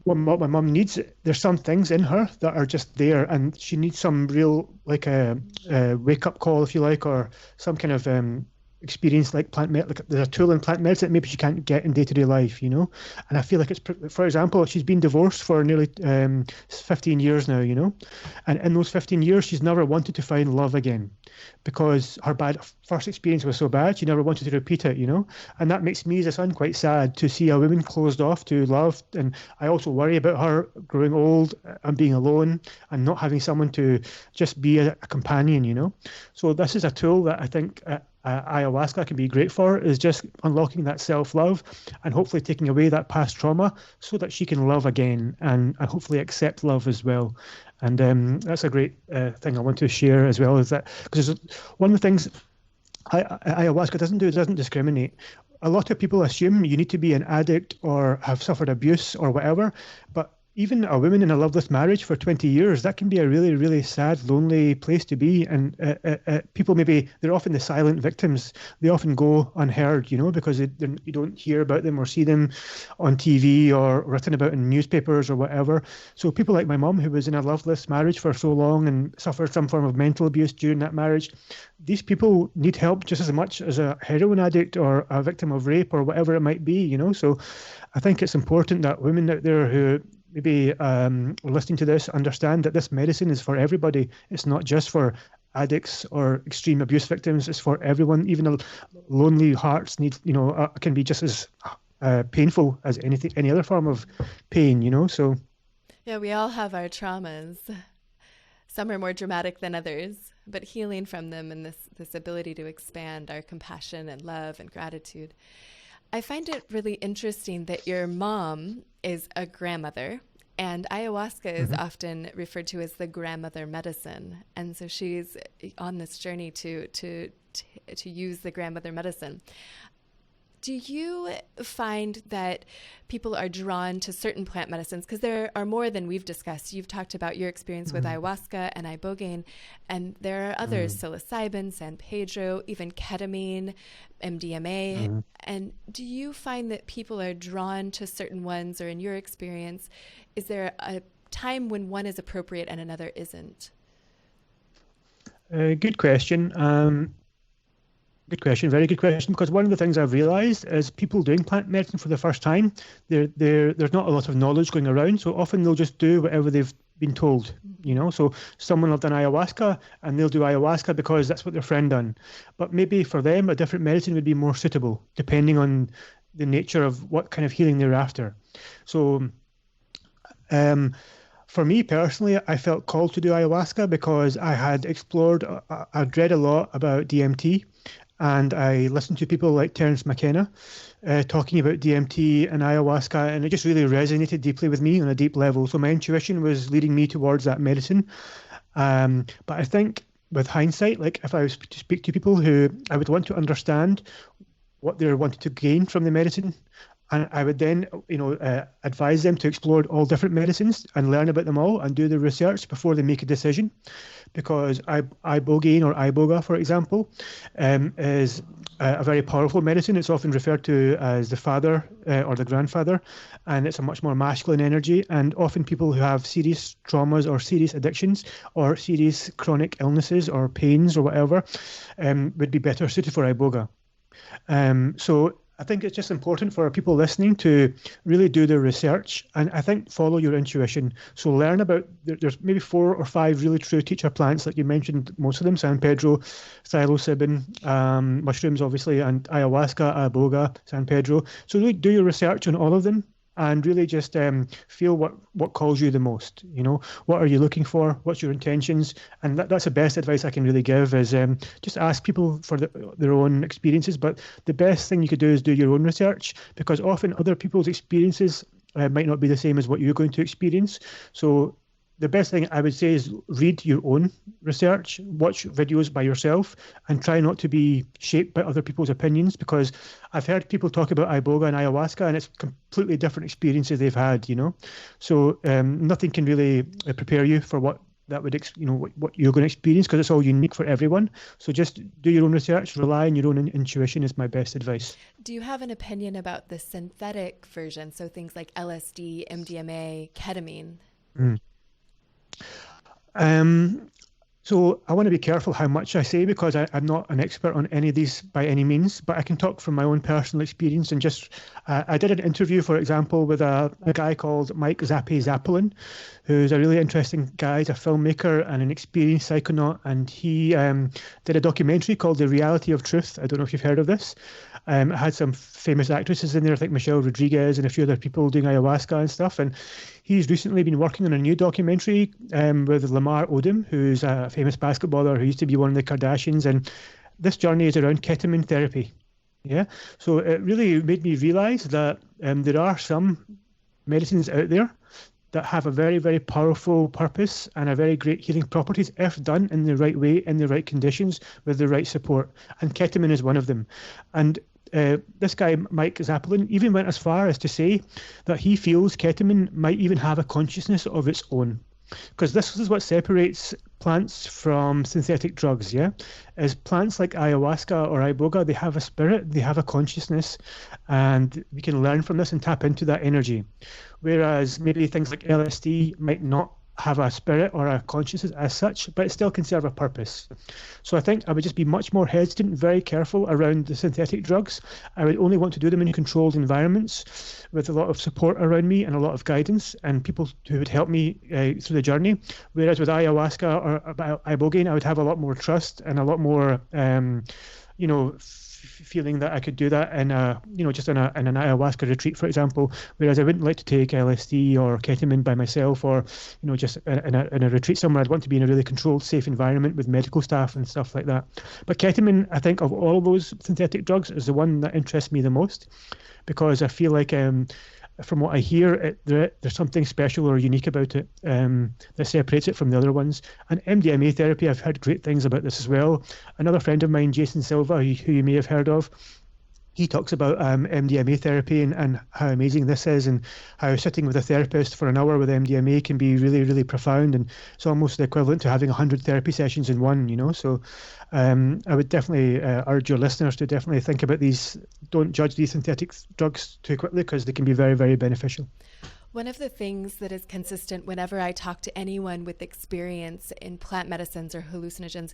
what my mum needs, there's some things in her that are just there, and she needs some real, like a wake-up call, if you like, or some kind of experience like like there's a tool in plant medicine that maybe she can't get in day-to-day life, And I feel like for example, she's been divorced for nearly 15 years now, And in those 15 years, she's never wanted to find love again, because her bad first experience was so bad, she never wanted to repeat it, And that makes me as a son quite sad to see a woman closed off to love. And I also worry about her growing old and being alone and not having someone to just be a companion, So this is a tool that I think ayahuasca can be great for, is just unlocking that self-love and hopefully taking away that past trauma so that she can love again and hopefully accept love as well. And that's a great thing I want to share as well, is that because one of the things ayahuasca doesn't discriminate. A lot of people assume you need to be an addict or have suffered abuse or whatever, but even a woman in a loveless marriage for 20 years, that can be a really, really sad, lonely place to be. And people, maybe they're often the silent victims. They often go unheard, because you don't hear about them or see them on TV or written about in newspapers or whatever. So people like my mum, who was in a loveless marriage for so long and suffered some form of mental abuse during that marriage, these people need help just as much as a heroin addict or a victim of rape or whatever it might be, So I think it's important that women out there who maybe listening to this understand that this medicine is for everybody. It's not just for addicts or extreme abuse victims. It's for everyone. Even lonely hearts can be just as painful as any other form of pain. So yeah, we all have our traumas. Some are more dramatic than others, but healing from them and this ability to expand our compassion and love and gratitude. I find it really interesting that your mom is a grandmother, and ayahuasca is often referred to as the grandmother medicine. And so she's on this journey to use the grandmother medicine. Do you find that people are drawn to certain plant medicines? Because there are more than we've discussed. You've talked about your experience with ayahuasca and ibogaine, and there are others, psilocybin, San Pedro, even ketamine, MDMA. And do you find that people are drawn to certain ones, or in your experience, is there a time when one is appropriate and another isn't? Good question. Good question, very good question, because one of the things I've realized is people doing plant medicine for the first time, there's not a lot of knowledge going around, so often they'll just do whatever they've been told, So someone will have done ayahuasca and they'll do ayahuasca because that's what their friend done. But maybe for them, a different medicine would be more suitable, depending on the nature of what kind of healing they're after. So For me personally, I felt called to do ayahuasca because I had explored, I'd read a lot about DMT, and I listened to people like Terence McKenna talking about DMT and ayahuasca, and it just really resonated deeply with me on a deep level. So my intuition was leading me towards that medicine. But I think with hindsight, like if I was to speak to people who I would want to understand what they're wanting to gain from the medicine, and I would then, advise them to explore all different medicines and learn about them all and do the research before they make a decision. Because ibogaine or iboga, for example, is a very powerful medicine. It's often referred to as the father or the grandfather, and it's a much more masculine energy. And often people who have serious traumas or serious addictions or serious chronic illnesses or pains or whatever would be better suited for iboga. So I think it's just important for people listening to really do their research, and I think follow your intuition. So learn about, there's maybe 4 or 5 really true teacher plants, like you mentioned, most of them, San Pedro, psilocybin, mushrooms, obviously, and ayahuasca, iboga, San Pedro. So really do your research on all of them and really just feel what calls you the most. What are you looking for? What's your intentions? And that's the best advice I can really give is just ask people for their own experiences. But the best thing you could do is do your own research, because often other people's experiences might not be the same as what you're going to experience. So the best thing I would say is read your own research, watch videos by yourself, and try not to be shaped by other people's opinions, because I've heard people talk about iboga and ayahuasca, and it's completely different experiences they've had, So nothing can really prepare you for what that would, what you're going to experience, because it's all unique for everyone. So just do your own research, rely on your own intuition is my best advice. Do you have an opinion about the synthetic version? So things like LSD, MDMA, ketamine? So I want to be careful how much I say, because I'm not an expert on any of these by any means, but I can talk from my own personal experience. And just I did an interview, for example, with a guy called Mike Zappelin, who's a really interesting guy. He's a filmmaker and an experienced psychonaut, and he did a documentary called The Reality of Truth. I don't know if you've heard of this. It had some famous actresses in there, I think Michelle Rodriguez and a few other people doing ayahuasca and stuff. And he's recently been working on a new documentary with Lamar Odom, who's a famous basketballer who used to be one of the Kardashians. And this journey is around ketamine therapy. Yeah. So it really made me realize that there are some medicines out there that have a very, very powerful purpose and a very great healing properties if done in the right way, in the right conditions, with the right support. And ketamine is one of them. And this guy, Mike Zappelin, even went as far as to say that he feels ketamine might even have a consciousness of its own. Because this is what separates plants from synthetic drugs, yeah? Is plants like ayahuasca or iboga, they have a spirit, they have a consciousness, and we can learn from this and tap into that energy. Whereas maybe things like LSD might not have a spirit or a consciousness as such, but it still can serve a purpose. So I think I would just be much more hesitant, very careful around the synthetic drugs. I would only want to do them in controlled environments with a lot of support around me and a lot of guidance and people who would help me through the journey. Whereas with ayahuasca or ibogaine, I would have a lot more trust and a lot more, feeling that I could do that in just in an ayahuasca retreat, for example. Whereas I wouldn't like to take LSD or ketamine by myself, or just in a retreat somewhere. I'd want to be in a really controlled, safe environment with medical staff and stuff like that. But ketamine, I think, of all of those synthetic drugs, is the one that interests me the most, because I feel like from what I hear, there's something special or unique about it that separates it from the other ones. And MDMA therapy, I've heard great things about this as well. Another friend of mine, Jason Silva, who you may have heard of, he talks about MDMA therapy and how amazing this is, and how sitting with a therapist for an hour with MDMA can be really, really profound. And it's almost the equivalent to having 100 therapy sessions in one, So I would definitely urge your listeners to definitely think about these. Don't judge these synthetic drugs too quickly, because they can be very, very beneficial. One of the things that is consistent whenever I talk to anyone with experience in plant medicines or hallucinogens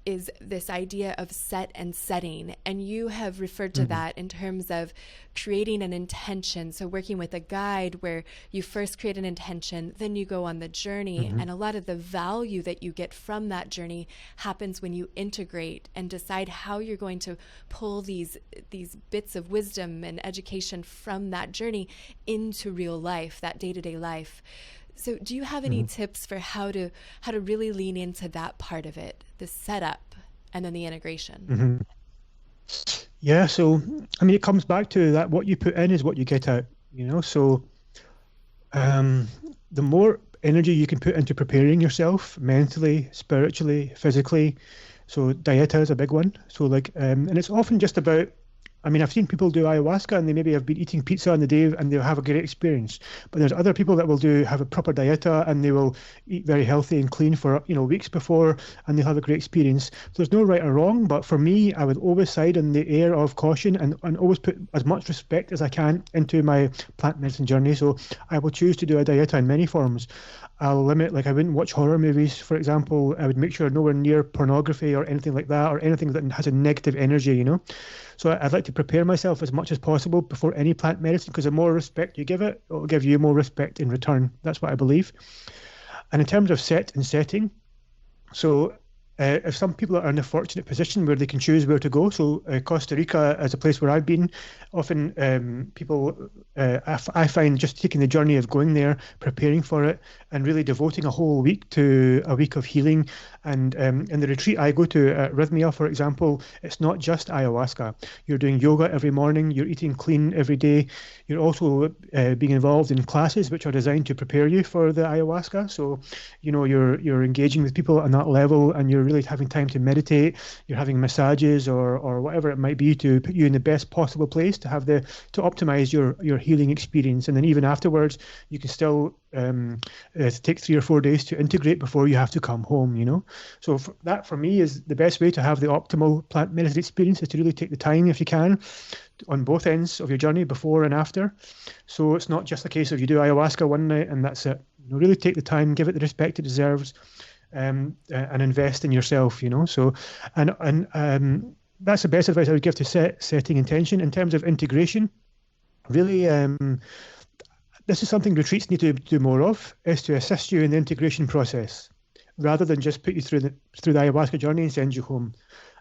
is this idea of set and setting. And you have referred to that in terms of creating an intention. So working with a guide where you first create an intention, then you go on the journey. And a lot of the value that you get from that journey happens when you integrate and decide how you're going to pull these bits of wisdom and education from that journey into real life, that day-to-day life. So do you have any tips for how to really lean into that part of it, the setup and then the integration? Yeah, so I mean, it comes back to that: what you put in is what you get out. So um, the more energy you can put into preparing yourself mentally, spiritually, physically. So dieta is a big one. So and it's often just about. I mean, I've seen people do ayahuasca and they maybe have been eating pizza on the day and they'll have a great experience. But there's other people that will have a proper dieta and they will eat very healthy and clean for, weeks before, and they'll have a great experience. So there's no right or wrong, but for me, I would always side on the air of caution and always put as much respect as I can into my plant medicine journey. So I will choose to do a dieta in many forms. I'll limit, I wouldn't watch horror movies, for example. I would make sure nowhere near pornography or anything like that, or anything that has a negative energy, So I'd like to prepare myself as much as possible before any plant medicine, because the more respect you give it, it'll give you more respect in return. That's what I believe. And in terms of set and setting, so if some people are in a fortunate position where they can choose where to go, so Costa Rica is a place where I've been. Often people, I find just taking the journey of going there, preparing for it, and really devoting a whole week to a week of healing. And in the retreat I go to at Rhythmia, for example, it's not just ayahuasca. You're doing yoga every morning, you're eating clean every day. You're also being involved in classes which are designed to prepare you for the ayahuasca. So, you're engaging with people on that level, and you're really having time to meditate. You're having massages or whatever it might be to put you in the best possible place to optimize your healing experience. And then even afterwards, you can still take 3 or 4 days to integrate before you have to come home. So that for me is the best way to have the optimal plant medicine experience, is to really take the time, if you can, on both ends of your journey, before and after. So it's not just a case of you do ayahuasca one night and that's it. Really take the time, give it the respect it deserves, and invest in yourself. So and that's the best advice I would give to setting intention. In terms of integration, really, this is something retreats need to do more of, is to assist you in the integration process, rather than just put you through the ayahuasca journey and send you home.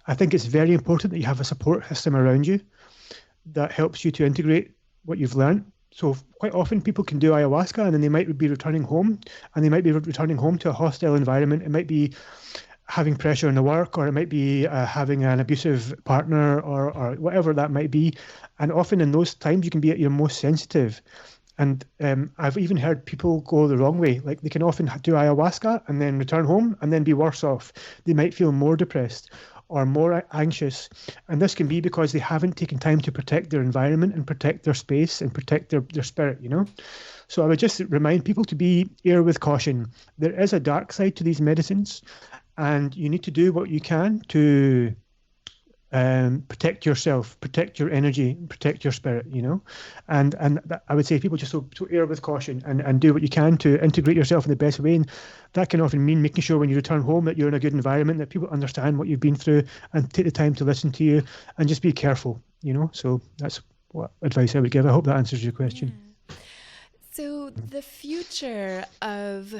I think it's very important that you have a support system around you that helps you to integrate what you've learned. So quite often people can do ayahuasca and then they might be returning home, and they might be returning home to a hostile environment. It might be having pressure in the work, or it might be having an abusive partner, or whatever that might be. And often in those times you can be at your most sensitive. And I've even heard people go the wrong way. Like, they can often do ayahuasca and then return home and then be worse off. They might feel more depressed or more anxious. And this can be because they haven't taken time to protect their environment and protect their space and protect their spirit, So I would just remind people to err with caution. There is a dark side to these medicines, and you need to do what you can to protect yourself, protect your energy, protect your spirit, and I would say people just to err with caution and do what you can to integrate yourself in the best way. And that can often mean making sure when you return home that you're in a good environment, that people understand what you've been through and take the time to listen to you, and just be careful, So that's what advice I would give. I hope that answers your question. Yeah. So the future of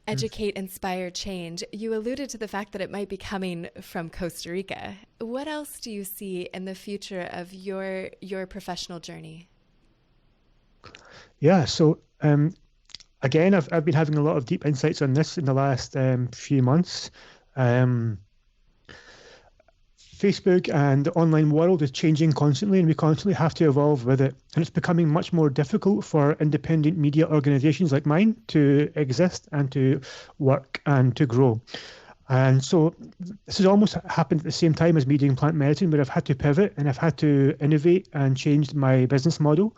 Educate, Inspire, Change, you alluded to the fact that it might be coming from Costa Rica. What else do you see in the future of your professional journey? Yeah, so again, I've been having a lot of deep insights on this in the last few months. Facebook and the online world is changing constantly, and we constantly have to evolve with it. And it's becoming much more difficult for independent media organizations like mine to exist and to work and to grow. And so this has almost happened at the same time as me doing plant medicine, where I've had to pivot and I've had to innovate and change my business model.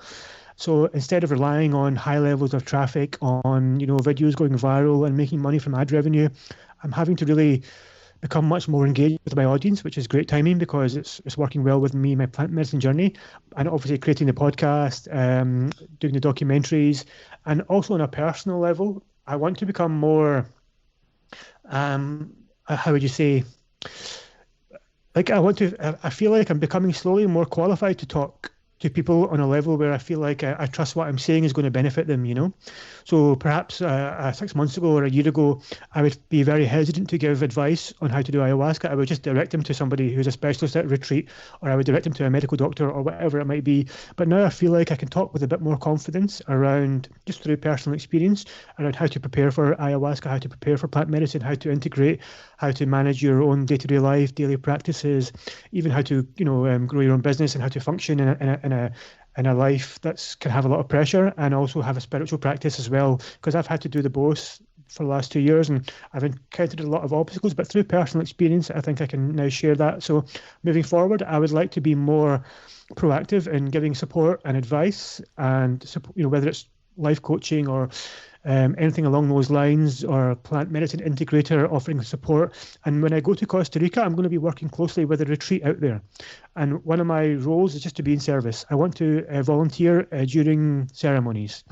So instead of relying on high levels of traffic, on videos going viral and making money from ad revenue, I'm having to really become much more engaged with my audience, which is great timing because it's working well with me, my plant medicine journey, and obviously creating the podcast, doing the documentaries, and also on a personal level, I want to become more, how would you say, I feel like I'm becoming slowly more qualified to talk to people on a level where I feel like I trust what I'm saying is going to benefit them, you know. So perhaps 6 months ago or a year ago, I would be very hesitant to give advice on how to do ayahuasca. I would just direct them to somebody who's a specialist at retreat, or I would direct them to a medical doctor or whatever it might be. But now I feel like I can talk with a bit more confidence around, just through personal experience, around how to prepare for ayahuasca, how to prepare for plant medicine, how to integrate, how to manage your own day-to-day life, daily practices, even how to, grow your own business and how to function in a life that's can have a lot of pressure, and also have a spiritual practice as well. Because I've had to do the both for the last 2 years, and I've encountered a lot of obstacles, but through personal experience, I think I can now share that. So moving forward, I would like to be more proactive in giving support and advice, and support, whether it's life coaching or anything along those lines, or plant medicine integrator offering support. And when I go to Costa Rica, I'm going to be working closely with a retreat out there. And one of my roles is just to be in service. I want to volunteer during ceremonies.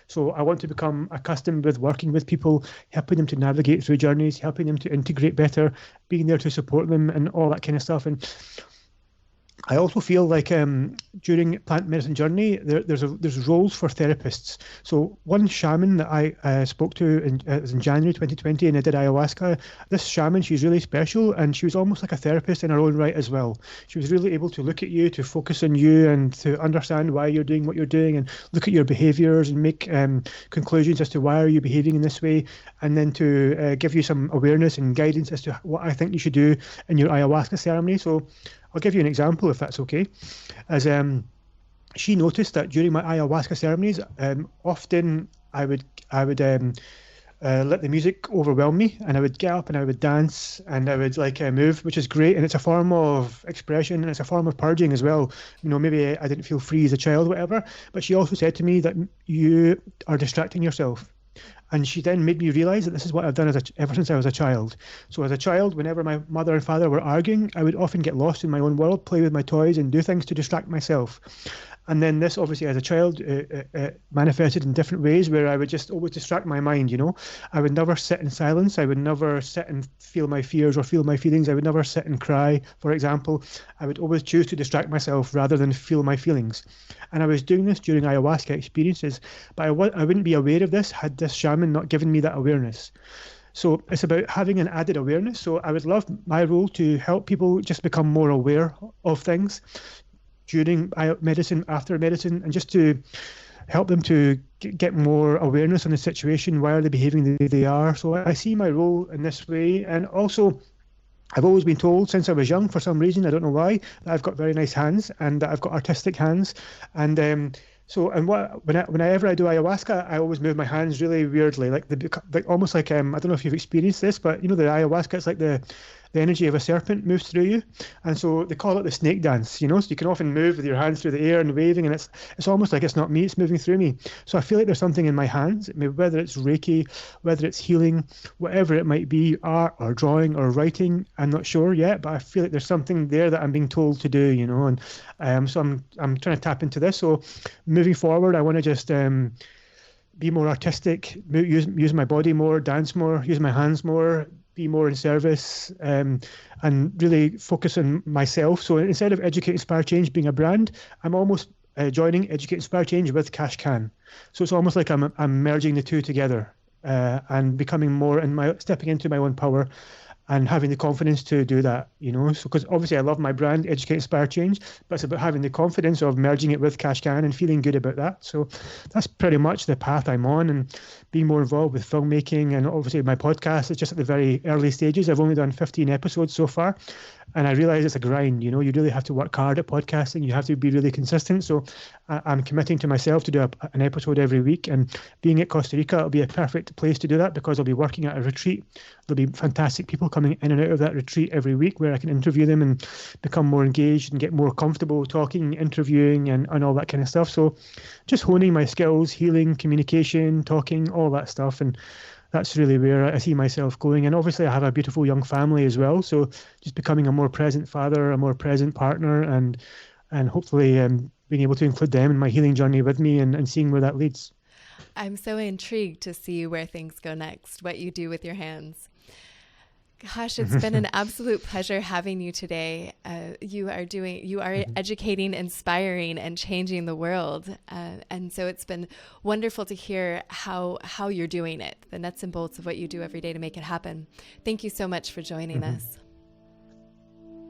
So I want to become accustomed with working with people, helping them to navigate through journeys, helping them to integrate better, being there to support them and all that kind of stuff. And I also feel like during plant medicine journey, there's roles for therapists. So one shaman that I spoke to was in January 2020, and I did ayahuasca. This shaman, she's really special, and she was almost like a therapist in her own right as well. She was really able to look at you, to focus on you, and to understand why you're doing what you're doing, and look at your behaviors and make conclusions as to why are you behaving in this way, and then to give you some awareness and guidance as to what I think you should do in your ayahuasca ceremony. So I'll give you an example, if that's okay. As she noticed that during my ayahuasca ceremonies, often I would let the music overwhelm me, and I would get up and I would dance and I would move, which is great, and it's a form of expression and it's a form of purging as well. Maybe I didn't feel free as a child, whatever. But she also said to me that you are distracting yourself. And she then made me realize that this is what I've done ever since I was a child. So as a child, whenever my mother and father were arguing, I would often get lost in my own world, play with my toys and do things to distract myself. And then this, obviously, as a child, manifested in different ways, where I would just always distract my mind, I would never sit in silence. I would never sit and feel my fears or feel my feelings. I would never sit and cry, for example. I would always choose to distract myself rather than feel my feelings. And I was doing this during ayahuasca experiences, but I wouldn't be aware of this had this shaman not given me that awareness. So it's about having an added awareness. So I would love my role to help people just become more aware of things during medicine, after medicine, and just to help them to get more awareness on the situation. Why are they behaving the way they are? So I see my role in this way. And also, I've always been told since I was young, for some reason, I don't know why, that I've got very nice hands and that I've got artistic hands. And whenever I do ayahuasca, I always move my hands really weirdly, almost like I don't know if you've experienced this, but the ayahuasca, it's like the energy of a serpent moves through you, and so they call it the snake dance. So you can often move with your hands through the air and waving, and it's almost like it's not me, it's moving through me. So I feel like there's something in my hands, whether it's Reiki, whether it's healing, whatever it might be, art or drawing or writing. I'm not sure yet, but I feel like there's something there that I'm being told to do, and so I'm trying to tap into this. So moving forward, I want to just be more artistic, use my body more, dance more, use my hands more, be more in service, and really focus on myself. So instead of Educate, Inspire, Change being a brand, I'm almost joining Educate, Inspire, Change with Kash Khan. So it's almost like I'm merging the two together and becoming more stepping into my own power and having the confidence to do that, So because obviously I love my brand, Educate, Inspire, Change, but it's about having the confidence of merging it with Kash Khan and feeling good about that. So that's pretty much the path I'm on, and being more involved with filmmaking. And obviously my podcast is just at the very early stages. I've only done 15 episodes so far, and I realize it's a grind. You really have to work hard at podcasting. You have to be really consistent. So I'm committing to myself to do an episode every week, and being at Costa Rica, it'll be a perfect place to do that because I'll be working at a retreat. There'll be fantastic people coming in and out of that retreat every week where I can interview them and become more engaged and get more comfortable talking, interviewing, and all that kind of stuff. So just honing my skills, healing, communication, talking, all that stuff. And that's really where I see myself going. And obviously I have a beautiful young family as well. So just becoming a more present father, a more present partner, and hopefully being able to include them in my healing journey with me and seeing where that leads. I'm so intrigued to see where things go next, what you do with your hands. Gosh, it's been an absolute pleasure having you today. You are educating, inspiring, and changing the world. And so it's been wonderful to hear how you're doing it, the nuts and bolts of what you do every day to make it happen. Thank you so much for joining us.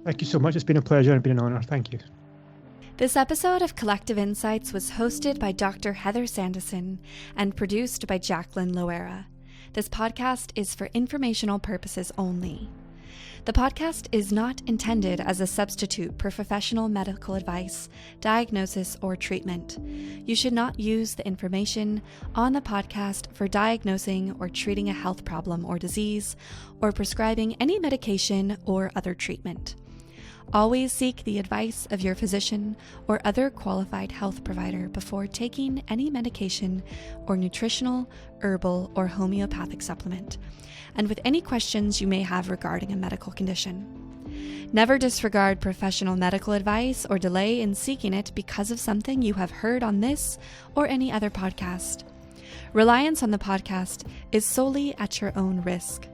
Thank you so much. It's been a pleasure and been an honor. Thank you. This episode of Collective Insights was hosted by Dr. Heather Sandison and produced by Jacqueline Loera. This podcast is for informational purposes only. The podcast is not intended as a substitute for professional medical advice, diagnosis, or treatment. You should not use the information on the podcast for diagnosing or treating a health problem or disease, or prescribing any medication or other treatment. Always seek the advice of your physician or other qualified health provider before taking any medication or nutritional, herbal, or homeopathic supplement, and with any questions you may have regarding a medical condition. Never disregard professional medical advice or delay in seeking it because of something you have heard on this or any other podcast. Reliance on the podcast is solely at your own risk.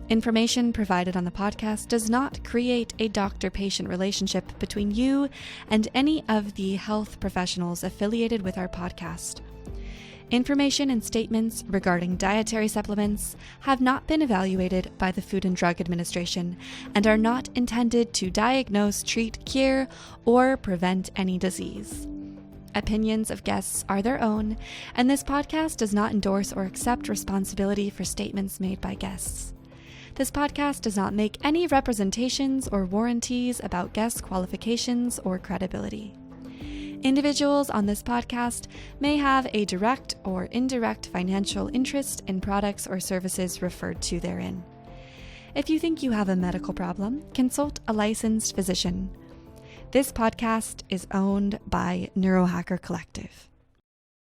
Information provided on the podcast does not create a doctor-patient relationship between you and any of the health professionals affiliated with our podcast. Information and statements regarding dietary supplements have not been evaluated by the Food and Drug Administration and are not intended to diagnose, treat, cure, or prevent any disease. Opinions of guests are their own, and this podcast does not endorse or accept responsibility for statements made by guests. This podcast does not make any representations or warranties about guest qualifications or credibility. Individuals on this podcast may have a direct or indirect financial interest in products or services referred to therein. If you think you have a medical problem, consult a licensed physician. This podcast is owned by Neurohacker Collective.